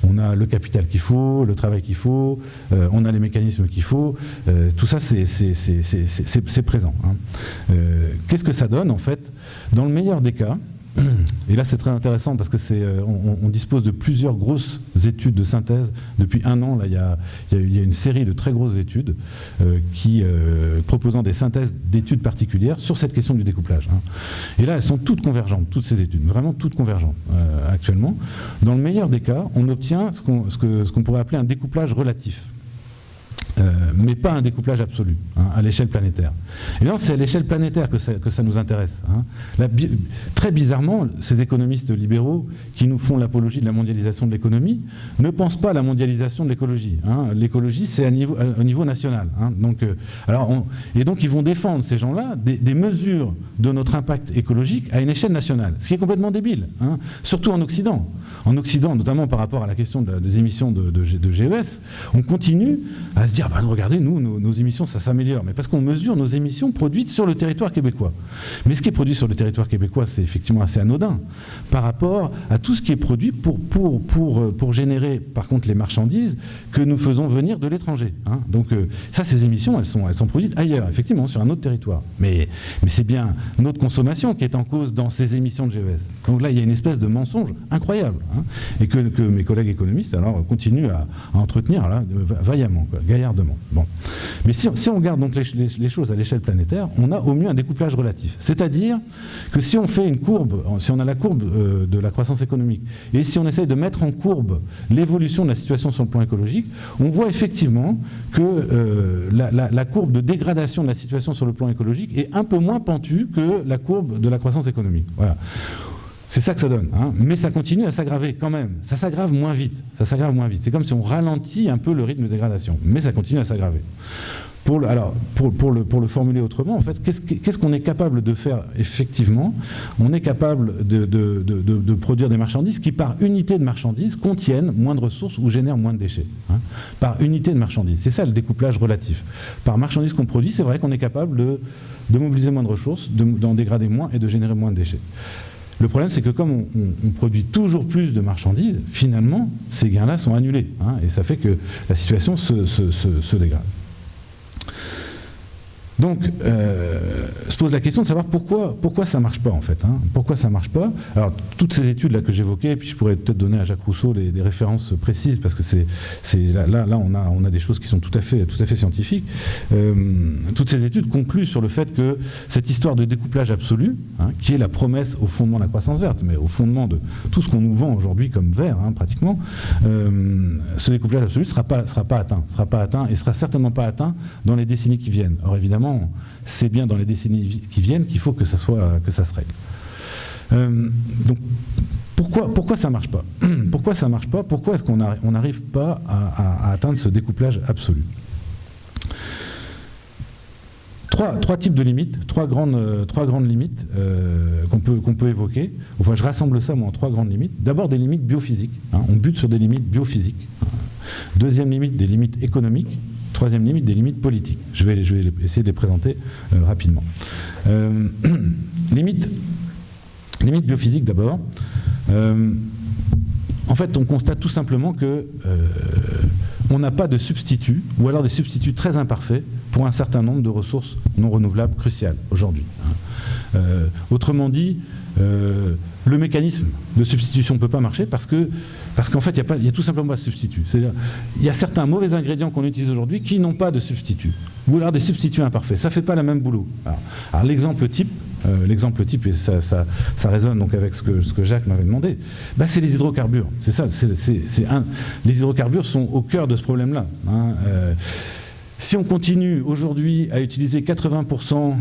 On a le capital qu'il faut, le travail qu'il faut, on a les mécanismes qu'il faut, tout ça c'est présent. Hein. Qu'est-ce que ça donne en fait ? Dans le meilleur des cas, et là c'est très intéressant parce que on dispose de plusieurs grosses études de synthèse. Depuis un an, là, il y a une série de très grosses études proposant des synthèses d'études particulières sur cette question du découplage. Hein. Et là, elles sont toutes convergentes, toutes ces études, vraiment toutes convergentes actuellement. Dans le meilleur des cas, on obtient ce qu'on pourrait appeler un découplage relatif. Mais pas un découplage absolu, hein, à l'échelle planétaire. Et là, c'est à l'échelle planétaire que ça nous intéresse. Hein. Là, très bizarrement, ces économistes libéraux qui nous font l'apologie de la mondialisation de l'économie ne pensent pas à la mondialisation de l'écologie. Hein. L'écologie, c'est au niveau national. Hein. Donc ils vont défendre, ces gens-là, des mesures de notre impact écologique à une échelle nationale, ce qui est complètement débile, hein, surtout en Occident. En Occident, notamment par rapport à la question des émissions de GES, on continue à se dire regardez, nous, nos émissions, ça s'améliore. Mais parce qu'on mesure nos émissions produites sur le territoire québécois. Mais ce qui est produit sur le territoire québécois, c'est effectivement assez anodin par rapport à tout ce qui est produit pour générer, par contre, les marchandises que nous faisons venir de l'étranger. Hein. Donc ces émissions, elles sont produites ailleurs, effectivement, sur un autre territoire. Mais c'est bien notre consommation qui est en cause dans ces émissions de GES. Donc là, il y a une espèce de mensonge incroyable, hein, et que mes collègues économistes alors continuent à entretenir là, vaillamment, gaillardement. Bon. Mais si on regarde donc les choses à l'échelle planétaire, on a au mieux un découplage relatif. C'est-à-dire que si on fait une courbe, si on a la courbe de la croissance économique, et si on essaye de mettre en courbe l'évolution de la situation sur le plan écologique, on voit effectivement que la courbe de dégradation de la situation sur le plan écologique est un peu moins pentue que la courbe de la croissance économique. Voilà. C'est ça que ça donne, hein. Mais ça continue à s'aggraver quand même. Ça s'aggrave moins vite. C'est comme si on ralentit un peu le rythme de dégradation, mais ça continue à s'aggraver. Pour le formuler autrement, en fait, qu'est-ce qu'on est capable de faire effectivement? On est capable de produire des marchandises qui, par unité de marchandises, contiennent moins de ressources ou génèrent moins de déchets. Hein, par unité de marchandises. C'est ça le découplage relatif. Par marchandise qu'on produit, c'est vrai qu'on est capable de mobiliser moins de ressources, d'en dégrader moins et de générer moins de déchets. Le problème, c'est que comme on produit toujours plus de marchandises, finalement, ces gains-là sont annulés. Hein, et ça fait que la situation se dégrade. Donc, se pose la question de savoir pourquoi ça ne marche pas, en fait. Hein. Pourquoi ça ne marche pas? Alors, toutes ces études-là que j'évoquais, puis je pourrais peut-être donner à Jacques Rousseau des références précises, parce que là on a des choses qui sont tout à fait scientifiques. Toutes ces études concluent sur le fait que cette histoire de découplage absolu, hein, qui est la promesse au fondement de la croissance verte, mais au fondement de tout ce qu'on nous vend aujourd'hui comme vert, hein, pratiquement, ce découplage absolu ne sera pas atteint, et sera certainement pas atteint dans les décennies qui viennent. Or, évidemment, c'est bien dans les décennies qui viennent qu'il faut que ça se règle. Donc, pourquoi ça ne marche pas? Pourquoi ça marche pas? Pourquoi est-ce qu'on n'arrive pas à atteindre ce découplage absolu? Trois types de limites, trois grandes limites qu'on peut évoquer. Enfin, je rassemble ça moi en trois grandes limites. D'abord des limites biophysiques. Hein, on bute sur des limites biophysiques. Deuxième limite, des limites économiques. Troisième limite, des limites politiques. Je vais essayer de les présenter rapidement. Limite biophysique d'abord. En fait, on constate tout simplement que on n'a pas de substitut, ou alors des substituts très imparfaits, pour un certain nombre de ressources non renouvelables cruciales aujourd'hui. Autrement dit, le mécanisme de substitution ne peut pas marcher parce qu'en fait, il n'y a tout simplement pas de substitut. C'est-à-dire, il y a certains mauvais ingrédients qu'on utilise aujourd'hui qui n'ont pas de substitut, ou alors des substituts imparfaits. Ça ne fait pas le même boulot. Alors l'exemple type, et ça résonne donc avec ce que Jacques m'avait demandé, c'est les hydrocarbures. C'est ça. Les hydrocarbures sont au cœur de ce problème-là. Hein. Si on continue aujourd'hui à utiliser 80%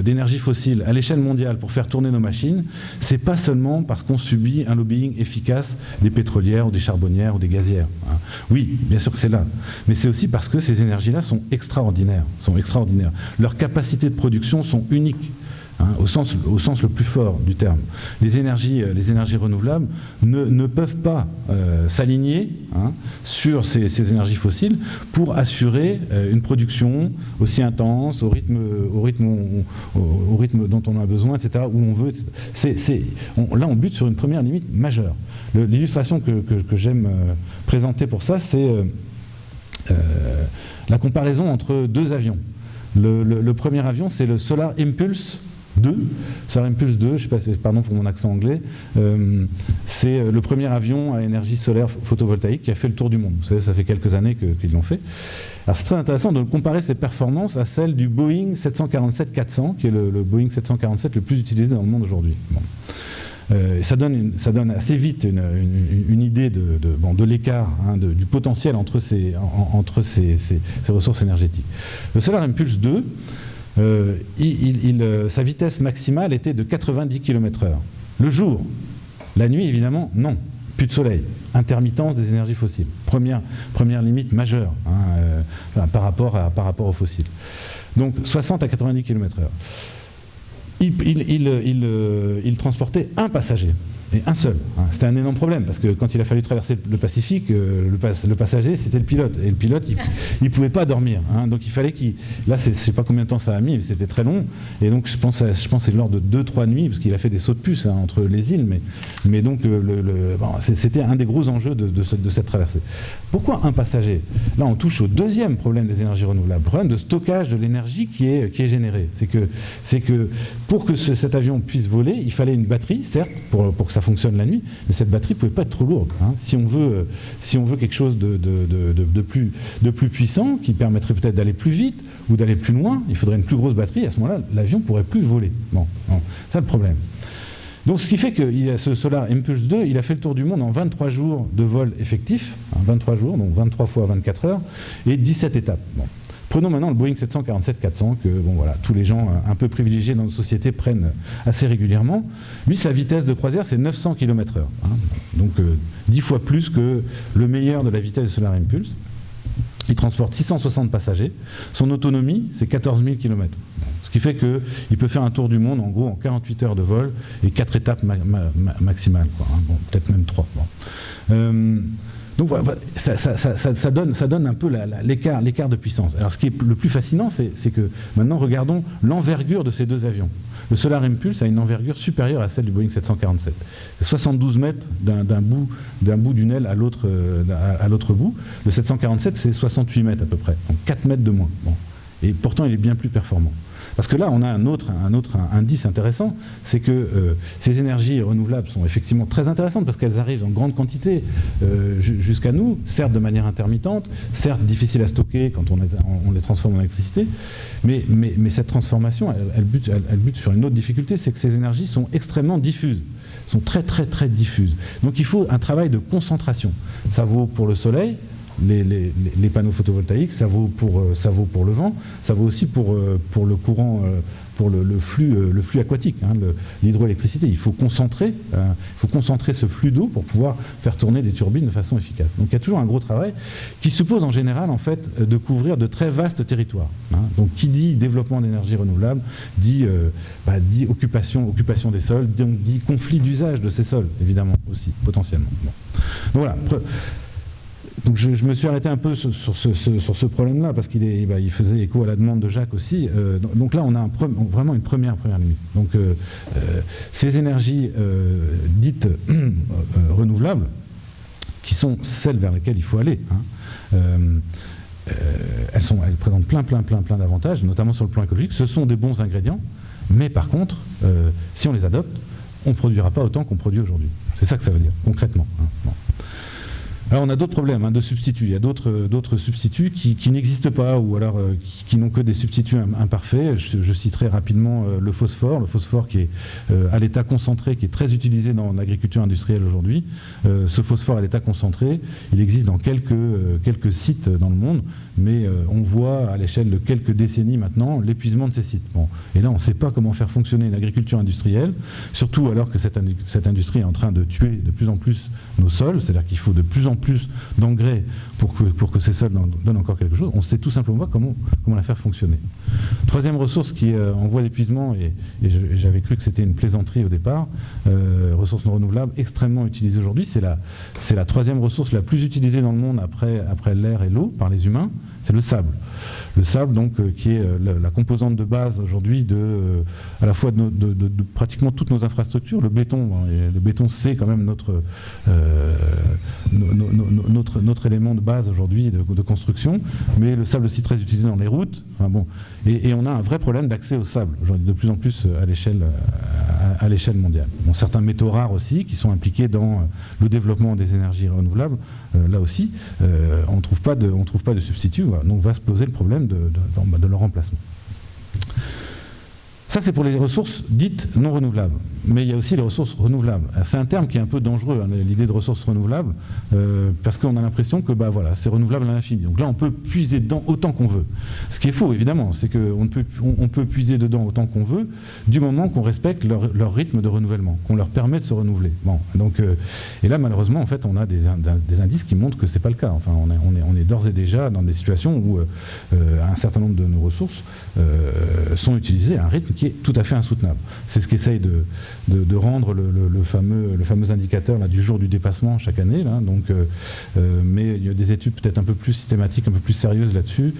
d'énergie fossile à l'échelle mondiale pour faire tourner nos machines, c'est pas seulement parce qu'on subit un lobbying efficace des pétrolières ou des charbonnières ou des gazières. Oui, bien sûr que c'est là, mais c'est aussi parce que ces énergies-là sont extraordinaires. Leurs capacités de production sont uniques. Hein, au sens le plus fort du terme. Les énergies renouvelables ne peuvent pas s'aligner sur ces énergies fossiles pour assurer une production aussi intense, au rythme dont on a besoin, etc., où on veut. Là, on bute sur une première limite majeure. L'illustration que j'aime présenter pour ça, c'est la comparaison entre deux avions. Le premier avion, c'est le Solar Impulse 2, Solar Impulse 2, je sais pas, pardon pour mon accent anglais, c'est le premier avion à énergie solaire photovoltaïque qui a fait le tour du monde. Vous savez, ça fait quelques années qu'ils l'ont fait. Alors c'est très intéressant de comparer ses performances à celles du Boeing 747-400, qui est le Boeing 747 le plus utilisé dans le monde aujourd'hui. Bon. Ça donne assez vite une idée de l'écart, hein, du potentiel entre ces ressources énergétiques. Le Solar Impulse 2, sa vitesse maximale était de 90 km/h. Le jour, la nuit évidemment, non. Plus de soleil, intermittence des énergies fossiles. Première limite majeure par rapport aux fossiles. Donc 60 à 90 km/h. Il transportait un passager, et un seul. C'était un énorme problème, parce que quand il a fallu traverser le Pacifique, le passager, c'était le pilote. Et le pilote, il ne pouvait pas dormir. Donc il fallait là, je ne sais pas combien de temps ça a mis, mais c'était très long. Et donc je pense que c'est lors de 2-3 nuits, parce qu'il a fait des sauts de puce entre les îles. Mais donc c'était un des gros enjeux de cette traversée. Pourquoi un passager? Là, on touche au deuxième problème des énergies renouvelables, le problème de stockage de l'énergie qui est générée. C'est que pour que cet avion puisse voler, il fallait une batterie, certes, pour que ça fonctionne la nuit, mais cette batterie ne pouvait pas être trop lourde. Si on veut quelque chose de plus puissant, qui permettrait peut-être d'aller plus vite ou d'aller plus loin, il faudrait une plus grosse batterie. À ce moment-là, l'avion ne pourrait plus voler. Bon, c'est le problème. Donc ce qui fait qu'il a ce Solar Impulse 2, il a fait le tour du monde en 23 jours de vol effectif, 23 jours, donc 23 fois 24 heures, et 17 étapes. Bon. Prenons maintenant le Boeing 747-400 que tous les gens un peu privilégiés dans nos sociétés prennent assez régulièrement. Lui, sa vitesse de croisière, c'est 900 km/h. Donc 10 fois plus que le meilleur de la vitesse de Solar Impulse. Il transporte 660 passagers. Son autonomie, c'est 14 000 km. Ce qui fait qu'il peut faire un tour du monde, en gros, en 48 heures de vol et 4 étapes maximales, quoi, hein. Bon, peut-être même 3. Bon. Donc voilà, ça donne un peu l'écart de puissance. Alors ce qui est le plus fascinant, c'est que maintenant, regardons l'envergure de ces deux avions. Le Solar Impulse a une envergure supérieure à celle du Boeing 747. 72 mètres d'un bout d'une aile à l'autre bout. Le 747, c'est 68 mètres à peu près, donc 4 mètres de moins. Bon. Et pourtant, il est bien plus performant. Parce que là, on a un autre indice intéressant, c'est que ces énergies renouvelables sont effectivement très intéressantes parce qu'elles arrivent en grande quantité jusqu'à nous, certes de manière intermittente, certes difficiles à stocker quand on les transforme en électricité, mais cette transformation, elle bute sur une autre difficulté, c'est que ces énergies sont extrêmement diffuses, sont très très très diffuses. Donc il faut un travail de concentration. Ça vaut pour le soleil, les panneaux photovoltaïques, ça vaut pour le vent, ça vaut aussi pour le courant, pour le flux aquatique, hein, l'hydroélectricité. Il faut concentrer ce flux d'eau pour pouvoir faire tourner des turbines de façon efficace. Donc il y a toujours un gros travail qui suppose en général en fait de couvrir de très vastes territoires. Hein. Donc qui dit développement d'énergie renouvelable dit occupation des sols, dit conflit d'usage de ces sols évidemment aussi potentiellement. Bon. Donc voilà. Donc je me suis arrêté un peu sur ce problème-là parce qu'il faisait écho à la demande de Jacques aussi. Donc là, on a vraiment une première limite. Donc ces énergies dites renouvelables, qui sont celles vers lesquelles il faut aller, hein, elles présentent plein d'avantages, notamment sur le plan écologique. Ce sont des bons ingrédients, mais par contre, si on les adopte, on ne produira pas autant qu'on produit aujourd'hui. C'est ça que ça veut dire, concrètement. Hein. Bon. Alors on a d'autres problèmes de substituts. Il y a d'autres substituts qui n'existent pas ou alors qui n'ont que des substituts imparfaits. Je citerai rapidement le phosphore qui est à l'état concentré, qui est très utilisé dans l'agriculture industrielle aujourd'hui. Ce phosphore à l'état concentré, il existe dans quelques sites dans le monde, mais on voit à l'échelle de quelques décennies maintenant l'épuisement de ces sites. Bon. Et là on ne sait pas comment faire fonctionner l'agriculture industrielle, surtout alors que cette industrie est en train de tuer de plus en plus nos sols, c'est-à-dire qu'il faut de plus en plus d'engrais pour que ces sols donnent encore quelque chose. On ne sait tout simplement pas comment la faire fonctionner. Troisième ressource qui est en voie d'épuisement, et j'avais cru que c'était une plaisanterie au départ, ressource non renouvelable extrêmement utilisée aujourd'hui, c'est la troisième ressource la plus utilisée dans le monde après l'air et l'eau par les humains, c'est le sable. Le sable, donc, qui est la composante de base aujourd'hui à la fois de pratiquement toutes nos infrastructures. Le béton, hein, le béton c'est quand même notre élément de base aujourd'hui de construction, mais le sable aussi très utilisé dans les routes. Enfin, bon, et on a un vrai problème d'accès au sable aujourd'hui, de plus en plus à l'échelle mondiale. Bon, certains métaux rares aussi qui sont impliqués dans le développement des énergies renouvelables, là aussi, on ne trouve pas de substitut. Voilà. Donc va se poser le problème de leur remplacement. Ça, c'est pour les ressources dites non renouvelables. Mais il y a aussi les ressources renouvelables. C'est un terme qui est un peu dangereux, hein, l'idée de ressources renouvelables, parce qu'on a l'impression que c'est renouvelable à l'infini. Donc là, on peut puiser dedans autant qu'on veut. Ce qui est faux, évidemment, c'est qu'on peut puiser dedans autant qu'on veut, du moment qu'on respecte leur rythme de renouvellement, qu'on leur permet de se renouveler. Bon, donc, et là, malheureusement, en fait, on a des indices qui montrent que ce n'est pas le cas. Enfin, on est d'ores et déjà dans des situations où un certain nombre de nos ressources sont utilisées à un rythme qui est tout à fait insoutenable. C'est ce qu'essaye de rendre le fameux indicateur là, du jour du dépassement chaque année. Là, donc, mais il y a des études peut-être un peu plus systématiques, un peu plus sérieuses là-dessus,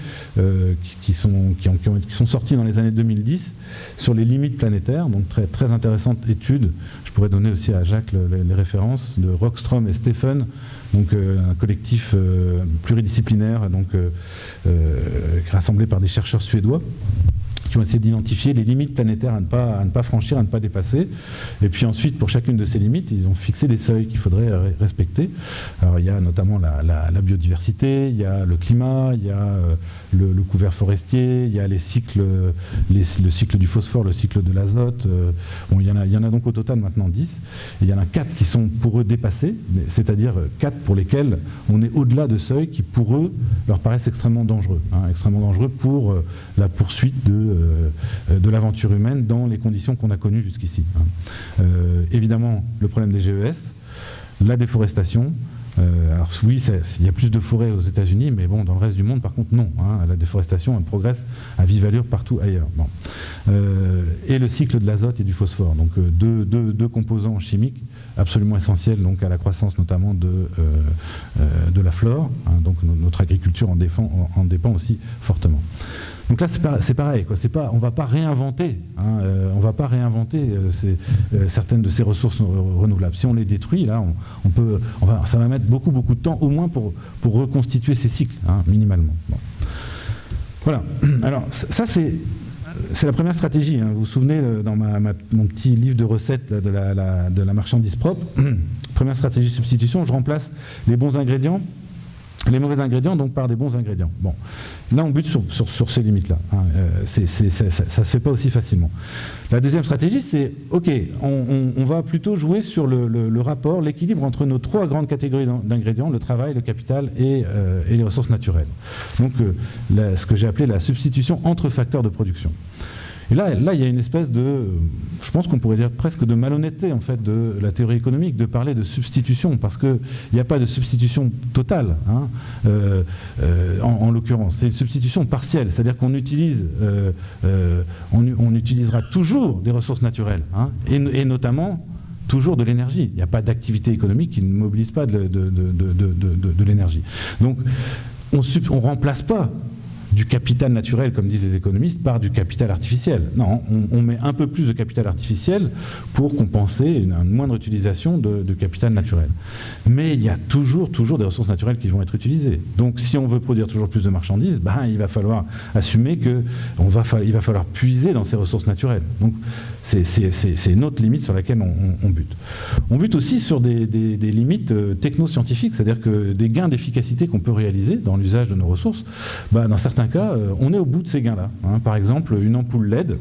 qui sont sorties dans les années 2010 sur les limites planétaires. Donc très, très intéressante étude. Je pourrais donner aussi à Jacques les références de Rockström et Stephen, donc un collectif pluridisciplinaire donc, rassemblé par des chercheurs suédois, qui ont essayé d'identifier les limites planétaires à ne pas franchir, à ne pas dépasser. Et puis ensuite, pour chacune de ces limites, ils ont fixé des seuils qu'il faudrait respecter. Alors il y a notamment la biodiversité, il y a le climat, il y a le couvert forestier, il y a le cycle du phosphore, le cycle de l'azote. Bon, il y en a donc au total maintenant 10. Et il y en a 4 qui sont pour eux dépassés, c'est-à-dire 4 pour lesquels on est au-delà de seuils qui pour eux leur paraissent extrêmement dangereux. Extrêmement dangereux pour la poursuite de l'aventure humaine dans les conditions qu'on a connues jusqu'ici. Évidemment, le problème des GES, la déforestation, Alors oui, il y a plus de forêts aux États-Unis, mais bon, dans le reste du monde, par contre, non. La déforestation, elle progresse à vive allure partout ailleurs. Bon. Et le cycle de l'azote et du phosphore, donc deux composants chimiques absolument essentiels donc, à la croissance notamment de la flore. Donc notre agriculture en dépend aussi fortement. Donc là, c'est pareil, quoi. On ne va pas réinventer, certaines de ces ressources renouvelables. Si on les détruit, là, ça va mettre beaucoup de temps, au moins pour reconstituer ces cycles, minimalement. Bon. Voilà. Alors, ça, c'est la première stratégie. Vous vous souvenez, dans mon petit livre de recettes de la marchandise propre, première stratégie de substitution, je remplace les bons ingrédients, les mauvais ingrédients, donc par des bons ingrédients. Bon, là on bute sur ces limites-là. Ça ne se fait pas aussi facilement. La deuxième stratégie, c'est, ok, on va plutôt jouer sur le rapport, l'équilibre entre nos trois grandes catégories d'ingrédients, le travail, le capital et les ressources naturelles. Donc ce que j'ai appelé la substitution entre facteurs de production. Et là, il y a une espèce de, je pense qu'on pourrait dire presque de malhonnêteté en fait de la théorie économique de parler de substitution, parce qu'il n'y a pas de substitution totale, en l'occurrence. C'est une substitution partielle, c'est-à-dire qu'on on utilisera toujours des ressources naturelles, et notamment toujours de l'énergie. Il n'y a pas d'activité économique qui ne mobilise pas de l'énergie. Donc, on ne remplace pas du capital naturel, comme disent les économistes, par du capital artificiel. Non, on met un peu plus de capital artificiel pour compenser une moindre utilisation de capital naturel. Mais il y a toujours des ressources naturelles qui vont être utilisées. Donc si on veut produire toujours plus de marchandises, il va falloir assumer qu'il va falloir puiser dans ces ressources naturelles. Donc c'est une autre limite sur laquelle on bute. On bute aussi sur des limites technoscientifiques, c'est-à-dire que des gains d'efficacité qu'on peut réaliser dans l'usage de nos ressources, dans certains cas, on est au bout de ces gains-là. Par exemple, une ampoule LED,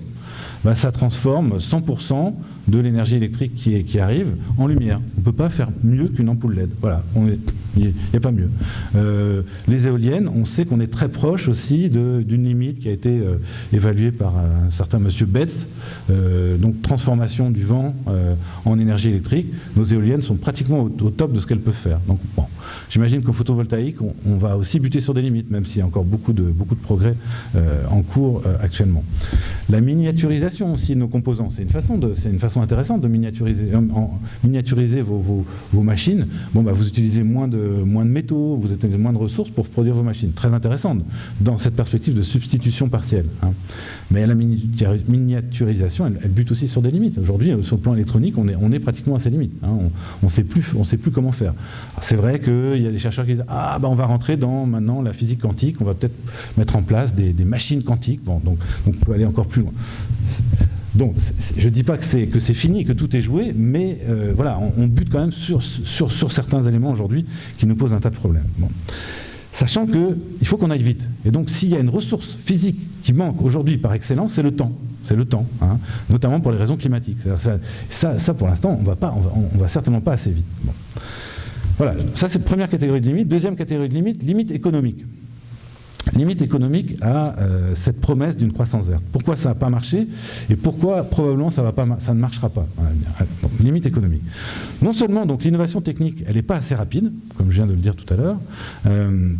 ça transforme 100% de l'énergie électrique qui arrive en lumière. On ne peut pas faire mieux qu'une ampoule LED. Voilà, il n'y a pas mieux. Les éoliennes, on sait qu'on est très proche aussi d'une limite qui a été évaluée par un certain monsieur Betz, donc transformation du vent en énergie électrique. Nos éoliennes sont pratiquement au top de ce qu'elles peuvent faire. Donc, bon, j'imagine qu'au photovoltaïque, on va aussi buter sur des limites, même s'il y a encore beaucoup de progrès en cours actuellement. La miniaturisation aussi de nos composants, c'est une façon intéressante de miniaturiser vos machines. Vous utilisez moins de métaux, vous utilisez moins de ressources pour produire vos machines. Très intéressante dans cette perspective de substitution partielle. Mais la miniaturisation, elle bute aussi sur des limites. Aujourd'hui, sur le plan électronique, on est pratiquement à ses limites. On sait plus comment faire. C'est vrai qu'il y a des chercheurs qui disent on va rentrer dans maintenant la physique quantique, on va peut-être mettre en place des machines quantiques. Bon, donc on peut aller encore plus loin. Donc, je ne dis pas que c'est fini, que tout est joué, mais voilà, on bute quand même sur certains éléments aujourd'hui qui nous posent un tas de problèmes. Bon. Sachant qu'il faut qu'on aille vite. Et donc, s'il y a une ressource physique qui manque aujourd'hui par excellence, c'est le temps. C'est le temps, notamment pour les raisons climatiques. Ça pour l'instant, on va certainement pas assez vite. Bon. Voilà, ça c'est la première catégorie de limite. Deuxième catégorie de limite économique. Limite économique à cette promesse d'une croissance verte. Pourquoi ça n'a pas marché et pourquoi probablement ça ne marchera pas. Donc, limite économique. Non seulement donc l'innovation technique, elle n'est pas assez rapide, comme je viens de le dire tout à l'heure,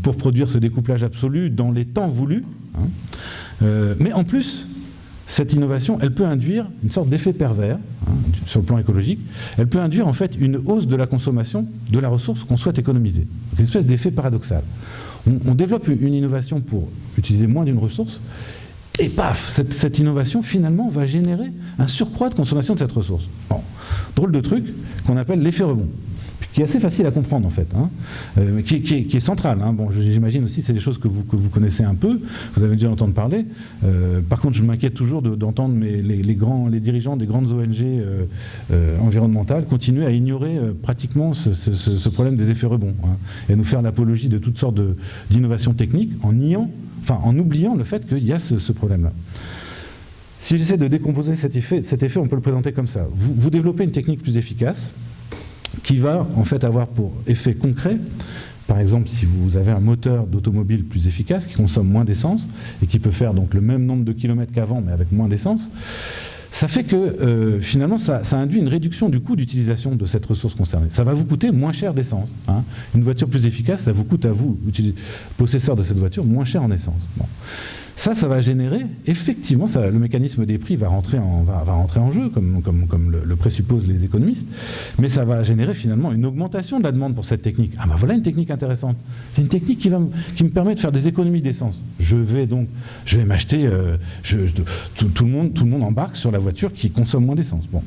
pour produire ce découplage absolu dans les temps voulus, mais en plus, cette innovation, elle peut induire une sorte d'effet pervers, sur le plan écologique. Elle peut induire en fait une hausse de la consommation de la ressource qu'on souhaite économiser. Donc, une espèce d'effet paradoxal. On développe une innovation pour utiliser moins d'une ressource, et paf, cette innovation finalement va générer un surcroît de consommation de cette ressource. Bon. Drôle de truc qu'on appelle l'effet rebond, qui est assez facile à comprendre en fait, qui est central. Bon, j'imagine aussi c'est des choses que vous connaissez un peu, vous avez dû entendre parler. Par contre, je m'inquiète toujours d'entendre les dirigeants des grandes ONG environnementales continuer à ignorer pratiquement ce problème des effets rebonds, et nous faire l'apologie de toutes sortes d'innovations techniques en oubliant le fait qu'il y a ce problème-là. Si j'essaie de décomposer cet effet, on peut le présenter comme ça. Vous développez une technique plus efficace, qui va en fait avoir pour effet concret, par exemple si vous avez un moteur d'automobile plus efficace, qui consomme moins d'essence et qui peut faire donc le même nombre de kilomètres qu'avant mais avec moins d'essence, ça fait que finalement ça induit une réduction du coût d'utilisation de cette ressource concernée. Ça va vous coûter moins cher d'essence. Hein. Une voiture plus efficace, ça vous coûte à vous, possesseur de cette voiture, moins cher en essence. Bon. Ça va générer, effectivement, le mécanisme des prix va rentrer en jeu, comme le présupposent les économistes, mais ça va générer finalement une augmentation de la demande pour cette technique. Ah ben voilà une technique intéressante. C'est une technique qui me permet de faire des économies d'essence. Je vais m'acheter, tout le monde embarque sur la voiture qui consomme moins d'essence. Bon.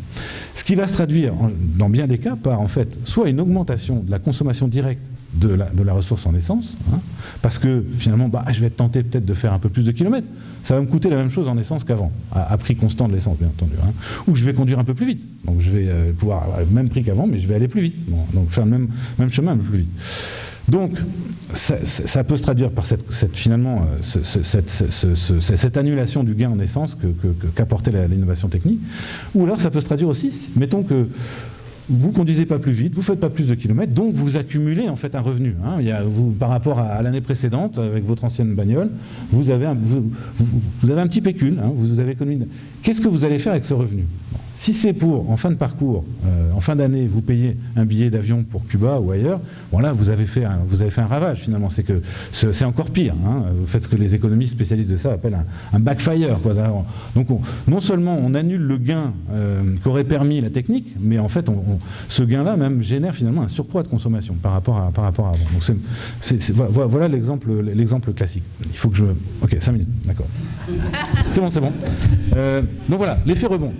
Ce qui va se traduire, dans bien des cas, par en fait, soit une augmentation de la consommation directe de la ressource en essence, hein, parce que finalement, je vais être tenté peut-être de faire un peu plus de kilomètres. Ça va me coûter la même chose en essence qu'avant, à prix constant de l'essence, bien entendu. Hein. Ou je vais conduire un peu plus vite. Donc je vais pouvoir avoir le même prix qu'avant, mais je vais aller plus vite. Bon, donc faire le même chemin, un peu plus vite. Donc, ça peut se traduire par cette annulation du gain en essence qu'apportait l'innovation technique. Ou alors, ça peut se traduire aussi, mettons que vous ne conduisez pas plus vite, vous ne faites pas plus de kilomètres, donc vous accumulez en fait un revenu. Hein. Par rapport à l'année précédente, avec votre ancienne bagnole, vous avez un petit pécule, hein, vous avez économisé. Qu'est-ce que vous allez faire avec ce revenu ? Si c'est pour, en fin de parcours, en fin d'année, vous payez un billet d'avion pour Cuba ou ailleurs, bon là, vous avez fait un ravage finalement. C'est encore pire. Hein. Vous faites ce que les économistes spécialistes de ça appellent un backfire. Quoi. Donc, non seulement on annule le gain qu'aurait permis la technique, mais en fait, ce gain-là même génère finalement un surcroît de consommation par rapport à avant. Donc, voilà l'exemple classique. Il faut que Ok, 5 minutes, d'accord. C'est bon. Donc voilà, l'effet rebond.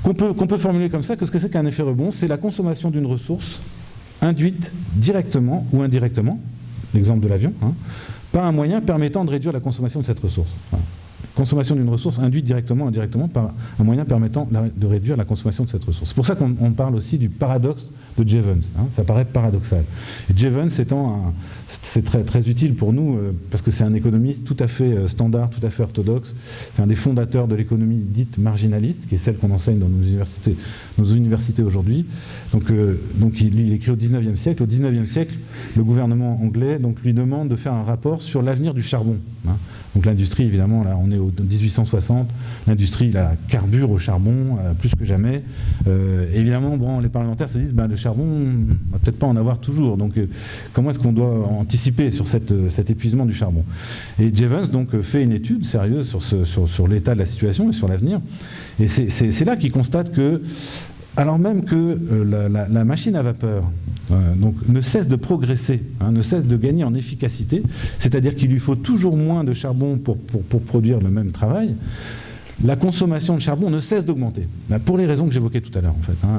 Qu'on peut formuler comme ça, qu'est-ce que c'est qu'un effet rebond ? C'est la consommation d'une ressource induite directement ou indirectement, l'exemple de l'avion, hein, par un moyen permettant de réduire la consommation de cette ressource. Voilà. Consommation d'une ressource induite directement ou indirectement par un moyen permettant de réduire la consommation de cette ressource. C'est pour ça qu'on parle aussi du paradoxe de Jevons. Hein, ça paraît paradoxal. Et Jevons c'est très, très utile pour nous parce que c'est un économiste tout à fait standard, tout à fait orthodoxe. C'est un des fondateurs de l'économie dite marginaliste, qui est celle qu'on enseigne dans nos universités aujourd'hui. Donc il écrit au XIXe siècle. Au XIXe siècle, le gouvernement anglais lui demande de faire un rapport sur l'avenir du charbon. Hein. Donc l'industrie, évidemment, là on est au 1860, l'industrie là, carbure au charbon plus que jamais. Évidemment, les parlementaires se disent le charbon, on va peut-être pas en avoir toujours. Donc comment est-ce qu'on doit anticiper sur cet épuisement du charbon ? Et Jevons donc fait une étude sérieuse sur l'état de la situation et sur l'avenir. Et c'est là qu'il constate que, alors même que la machine à vapeur ne cesse de progresser, hein, ne cesse de gagner en efficacité, c'est-à-dire qu'il lui faut toujours moins de charbon pour produire le même travail, la consommation de charbon ne cesse d'augmenter, pour les raisons que j'évoquais tout à l'heure en fait. Hein.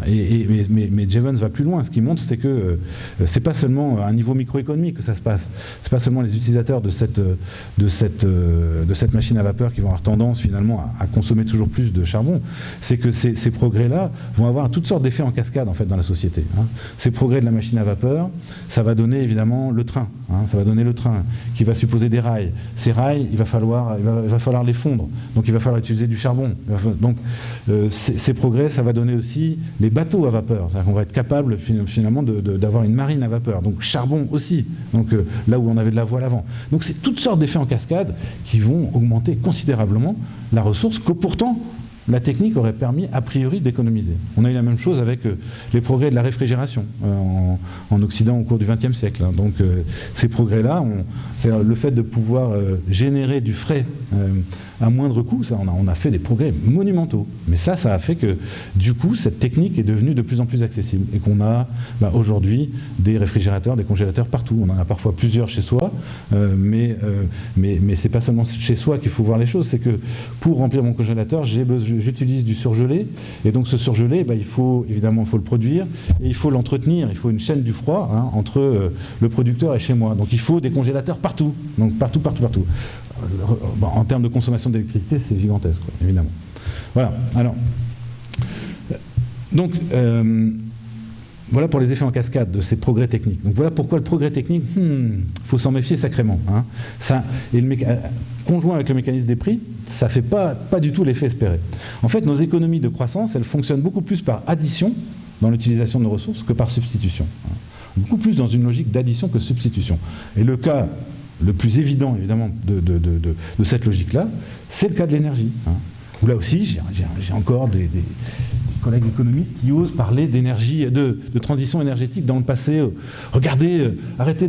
Mais Jevons va plus loin. Ce qu'il montre, c'est que c'est pas seulement à un niveau microéconomique que ça se passe. C'est pas seulement les utilisateurs de cette machine à vapeur qui vont avoir tendance finalement à consommer toujours plus de charbon. C'est que ces progrès-là vont avoir toutes sortes d'effets en cascade en fait dans la société. Hein. Ces progrès de la machine à vapeur, ça va donner évidemment le train. Hein. Ça va donner le train qui va supposer des rails. Ces rails, il va falloir les fondre. Donc il va falloir utiliser du charbon. Donc ces progrès, ça va donner aussi les bateaux à vapeur. C'est-à-dire qu'on va être capable finalement d'avoir une marine à vapeur. Donc charbon aussi. Donc là où on avait de la voile avant. Donc c'est toutes sortes d'effets en cascade qui vont augmenter considérablement la ressource que pourtant la technique aurait permis a priori d'économiser. On a eu la même chose avec les progrès de la réfrigération en Occident au cours du XXe siècle. Donc ces progrès-là, le fait de pouvoir générer du frais à moindre coût, ça, on a fait des progrès monumentaux. Mais ça a fait que du coup, cette technique est devenue de plus en plus accessible et qu'on a aujourd'hui des réfrigérateurs, des congélateurs partout. On en a parfois plusieurs chez soi, mais c'est pas seulement chez soi qu'il faut voir les choses. C'est que pour remplir mon congélateur, j'utilise du surgelé, et donc ce surgelé, il faut le produire et il faut l'entretenir. Il faut une chaîne du froid entre le producteur et chez moi. Donc il faut des congélateurs partout, donc partout. En termes de consommation d'électricité, c'est gigantesque, quoi, évidemment. Voilà. Alors, donc, voilà pour les effets en cascade de ces progrès techniques. Donc voilà pourquoi le progrès technique, faut s'en méfier sacrément. Hein. Ça, et conjoint avec le mécanisme des prix, ça ne fait pas du tout l'effet espéré. En fait, nos économies de croissance, elles fonctionnent beaucoup plus par addition dans l'utilisation de nos ressources que par substitution. Hein. Beaucoup plus dans une logique d'addition que de substitution. Et le cas le plus évident, évidemment, de cette logique-là, c'est le cas de l'énergie. Hein. où là aussi, j'ai encore des collègues économistes qui osent parler d'énergie, de transition énergétique dans le passé. Regardez, arrêtez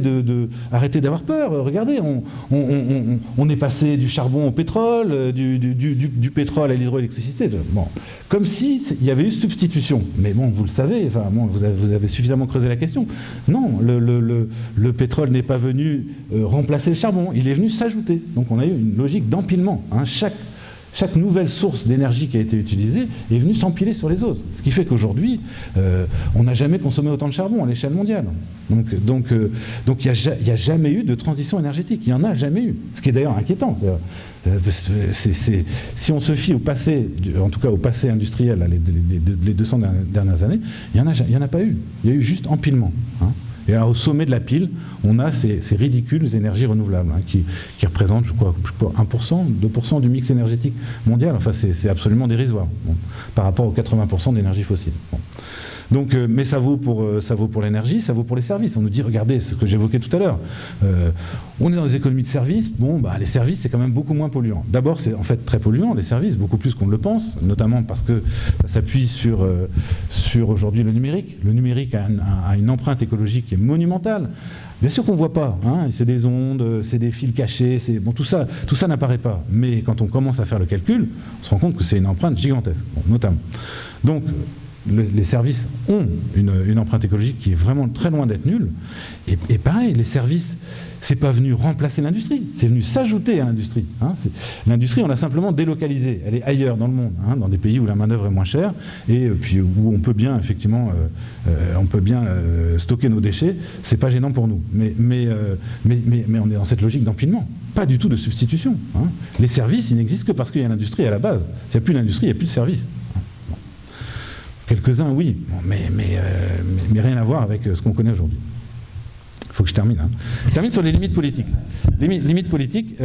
d'avoir peur. Regardez, on est passé du charbon au pétrole, du pétrole à l'hydroélectricité. Bon, comme si il y avait eu substitution. Mais bon, vous le savez, enfin, bon, vous avez suffisamment creusé la question. Non, le pétrole n'est pas venu remplacer le charbon. Il est venu s'ajouter. Donc on a eu une logique d'empilement. Hein. Chaque nouvelle source d'énergie qui a été utilisée est venue s'empiler sur les autres. Ce qui fait qu'aujourd'hui, on n'a jamais consommé autant de charbon à l'échelle mondiale. Donc il n'y a jamais eu de transition énergétique. Il n'y en a jamais eu. Ce qui est d'ailleurs inquiétant. Si on se fie au passé, en tout cas au passé industriel, là, les 200 dernières années, il n'y en a pas eu. Il y a eu juste empilement. Hein. Et alors, au sommet de la pile, on a ces ridicules énergies renouvelables hein, qui représentent, je crois, 1%, 2% du mix énergétique mondial. Enfin, c'est absolument dérisoire par rapport aux 80% d'énergie fossile. Bon. Donc, mais ça vaut pour l'énergie, ça vaut pour les services. On nous dit, regardez, c'est ce que j'évoquais tout à l'heure. On est dans des économies de services. Bon, bah, les services, c'est quand même beaucoup moins polluant. D'abord, c'est en fait très polluant, les services, beaucoup plus qu'on ne le pense, notamment parce que ça s'appuie sur aujourd'hui le numérique. Le numérique a une empreinte écologique qui est monumentale. Bien sûr qu'on ne voit pas, hein, c'est des ondes, c'est des fils cachés, bon, tout ça n'apparaît pas. Mais quand on commence à faire le calcul, on se rend compte que c'est une empreinte gigantesque, bon, notamment. Donc, les services ont une empreinte écologique qui est vraiment très loin d'être nulle. Et pareil, les services, c'est pas venu remplacer l'industrie, c'est venu s'ajouter à l'industrie. Hein. L'industrie, on l'a simplement délocalisée. Elle est ailleurs dans le monde, hein, dans des pays où la main-d'œuvre est moins chère et puis où on peut bien, effectivement, stocker nos déchets. C'est pas gênant pour nous. Mais on est dans cette logique d'empilement. Pas du tout de substitution. Hein. Les services, ils n'existent que parce qu'il y a l'industrie à la base. S'il n'y a plus d'industrie, il n'y a plus de services. Quelques-uns, oui, mais rien à voir avec ce qu'on connaît aujourd'hui. Il faut que je termine. Hein. Je termine sur les limites politiques. Les limites politiques,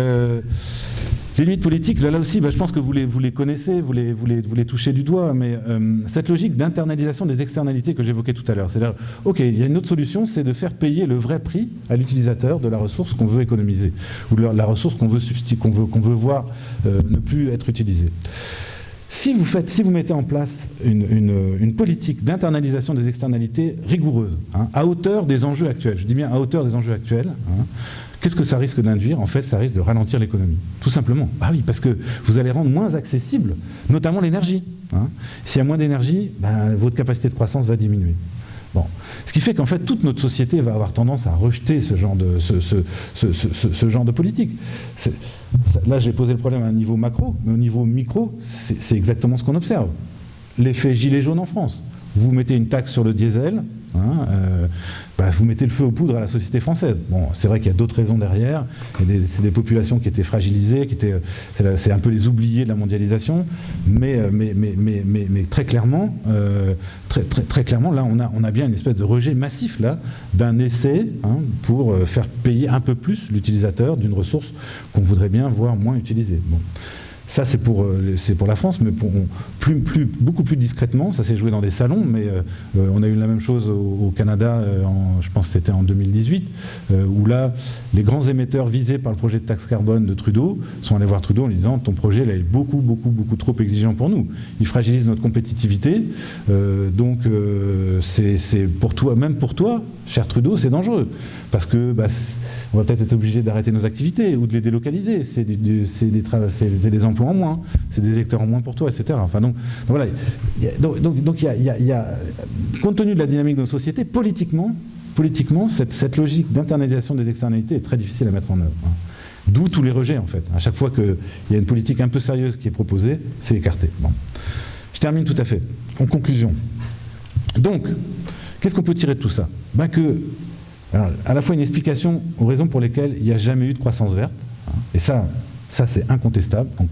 là aussi, je pense que vous les connaissez, vous les touchez du doigt, mais cette logique d'internalisation des externalités que j'évoquais tout à l'heure, c'est-à-dire, ok, il y a une autre solution, c'est de faire payer le vrai prix à l'utilisateur de la ressource qu'on veut économiser, ou de la ressource qu'on veut voir ne plus être utilisée. Si vous mettez en place une politique d'internalisation des externalités rigoureuse, hein, à hauteur des enjeux actuels, je dis bien à hauteur des enjeux actuels, hein, qu'est-ce que ça risque d'induire? En fait, ça risque de ralentir l'économie, tout simplement. Ah oui, parce que vous allez rendre moins accessible, notamment l'énergie. Hein. S'il y a moins d'énergie, votre capacité de croissance va diminuer. Bon. Ce qui fait qu'en fait, toute notre société va avoir tendance à rejeter ce genre de politique. Là, j'ai posé le problème à un niveau macro, mais au niveau micro, c'est exactement ce qu'on observe. L'effet gilet jaune en France. Vous mettez une taxe sur le diesel, hein, vous mettez le feu aux poudres à la société française. Bon, c'est vrai qu'il y a d'autres raisons derrière. C'est des populations qui étaient fragilisées, c'est un peu les oubliés de la mondialisation, mais très clairement, très clairement, là, on a bien une espèce de rejet massif là d'un essai hein, pour faire payer un peu plus l'utilisateur d'une ressource qu'on voudrait bien voir moins utilisée. Bon. Ça, c'est pour la France, mais beaucoup plus discrètement. Ça s'est joué dans des salons, mais on a eu la même chose au Canada, je pense que c'était en 2018, où là, les grands émetteurs visés par le projet de taxe carbone de Trudeau sont allés voir Trudeau en lui disant « ton projet là, est beaucoup trop exigeant pour nous. Il fragilise notre compétitivité, donc c'est pour toi, même pour toi, cher Trudeau, c'est dangereux. Parce que on va peut-être être obligé d'arrêter nos activités ou de les délocaliser. C'est des emplois en moins, c'est des électeurs en moins pour toi, etc. Enfin, donc voilà. Donc il y a, compte tenu de la dynamique de nos sociétés, politiquement cette logique d'internalisation des externalités est très difficile à mettre en œuvre. Hein. D'où tous les rejets, en fait. À chaque fois qu'il y a une politique un peu sérieuse qui est proposée, c'est écarté. Bon. Je termine tout à fait. En conclusion. Donc, qu'est-ce qu'on peut tirer de tout ça? Alors, à la fois une explication aux raisons pour lesquelles il n'y a jamais eu de croissance verte, hein, et ça c'est incontestable, donc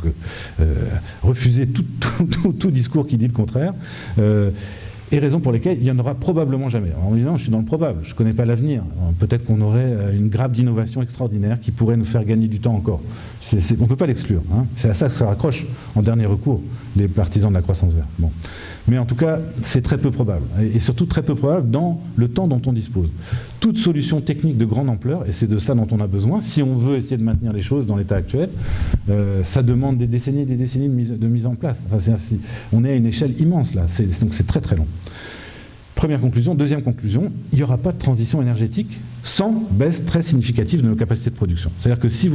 refuser tout discours qui dit le contraire, et raisons pour lesquelles il n'y en aura probablement jamais. Alors, en me disant, je suis dans le probable, je ne connais pas l'avenir, peut-être qu'on aurait une grappe d'innovation extraordinaire qui pourrait nous faire gagner du temps encore. On ne peut pas l'exclure, hein. C'est à ça que se raccrochent en dernier recours les partisans de la croissance verte. Bon. Mais en tout cas, c'est très peu probable, et surtout très peu probable dans le temps dont on dispose. toute solution technique de grande ampleur, et c'est de ça dont on a besoin, si on veut essayer de maintenir les choses dans l'état actuel, ça demande des décennies et des décennies de mise en place. Enfin, on est à une échelle immense là, donc c'est très très long. Première conclusion. Deuxième conclusion, il n'y aura pas de transition énergétique sans baisse très significative de nos capacités de production. C'est-à-dire que si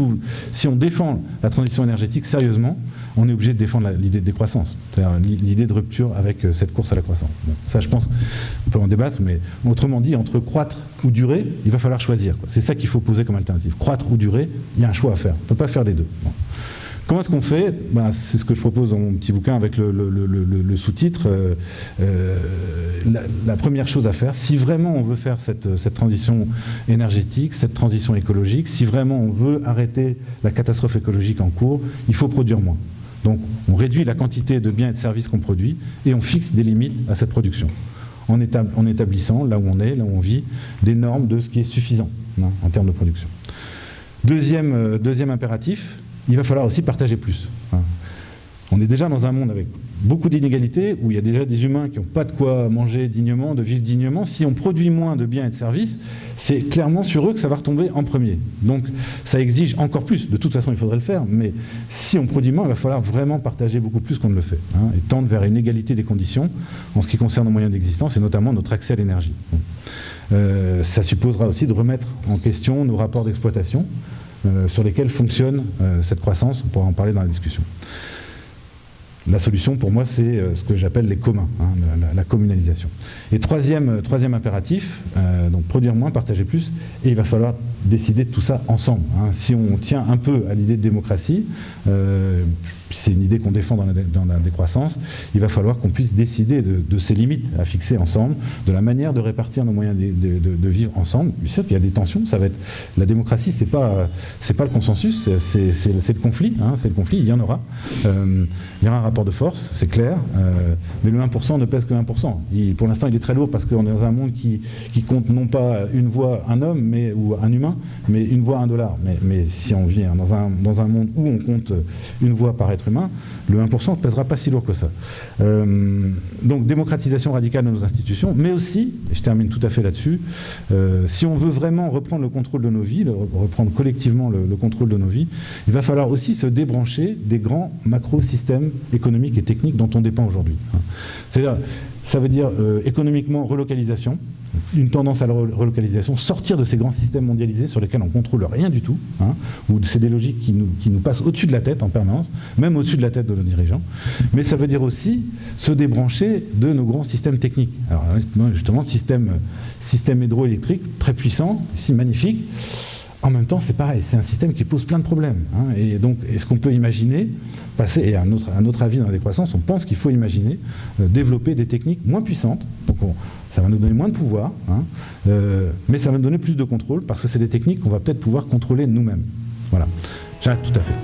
on défend la transition énergétique sérieusement, on est obligé de défendre l'idée de décroissance, c'est-à-dire l'idée de rupture avec cette course à la croissance. Bon, ça, je pense, on peut en débattre, mais autrement dit, entre croître ou durer, il va falloir choisir. C'est ça qu'il faut poser comme alternative. Croître ou durer, il y a un choix à faire. On ne peut pas faire les deux. Bon. Comment est-ce qu'on fait ? C'est ce que je propose dans mon petit bouquin avec le sous-titre. La première chose à faire, si vraiment on veut faire cette transition énergétique, cette transition écologique, si vraiment on veut arrêter la catastrophe écologique en cours, il faut produire moins. Donc on réduit la quantité de biens et de services qu'on produit et on fixe des limites à cette production, en établissant, là où on est, là où on vit, des normes de ce qui est suffisant en termes de production. Deuxième impératif, il va falloir aussi partager plus. On est déjà dans un monde avec beaucoup d'inégalités, où il y a déjà des humains qui n'ont pas de quoi manger dignement, de vivre dignement. Si on produit moins de biens et de services, c'est clairement sur eux que ça va retomber en premier. Donc ça exige encore plus. De toute façon, il faudrait le faire, mais si on produit moins, il va falloir vraiment partager beaucoup plus qu'on ne le fait, et tendre vers une égalité des conditions en ce qui concerne nos moyens d'existence, et notamment notre accès à l'énergie. Ça supposera aussi de remettre en question nos rapports d'exploitation, sur lesquels fonctionne cette croissance. On pourra en parler dans la discussion. La solution, pour moi, c'est ce que j'appelle les communs, la communalisation. Et troisième impératif, donc produire moins, partager plus, et il va falloir décider de tout ça ensemble. Si on tient un peu à l'idée de démocratie, c'est une idée qu'on défend dans la décroissance, il va falloir qu'on puisse décider de ces limites à fixer ensemble, de la manière de répartir nos moyens de vivre ensemble. Bien sûr qu'il y a des tensions, ça va être... La démocratie, c'est pas le consensus, c'est le conflit, c'est le conflit, il y en aura. Il y aura un rapport de force, c'est clair, mais le 1% ne pèse que 1%. Pour l'instant, il est très lourd parce qu'on est dans un monde qui compte non pas une voix un homme ou un humain, mais une voix $1. Mais si on vit dans un monde où on compte une voix par être humain, le 1% ne pèsera pas si lourd que ça. Donc démocratisation radicale de nos institutions, mais aussi, et je termine tout à fait là-dessus, si on veut vraiment reprendre le contrôle de nos vies, reprendre collectivement le contrôle de nos vies, il va falloir aussi se débrancher des grands macro-systèmes économiques et techniques dont on dépend aujourd'hui. C'est-à-dire, ça veut dire économiquement relocalisation, une tendance à la relocalisation, sortir de ces grands systèmes mondialisés sur lesquels on ne contrôle rien du tout, ou c'est des logiques qui nous passent au-dessus de la tête en permanence, même au-dessus de la tête de nos dirigeants. Mais ça veut dire aussi se débrancher de nos grands systèmes techniques. Alors justement, système hydroélectrique très puissant, si magnifique. En même temps, c'est pareil, c'est un système qui pose plein de problèmes. Et donc, est-ce qu'on peut imaginer passer, et à notre avis dans la décroissance, on pense qu'il faut imaginer développer des techniques moins puissantes. Donc ça va nous donner moins de pouvoir, mais ça va nous donner plus de contrôle, parce que c'est des techniques qu'on va peut-être pouvoir contrôler nous-mêmes. Voilà, j'arrête tout à fait.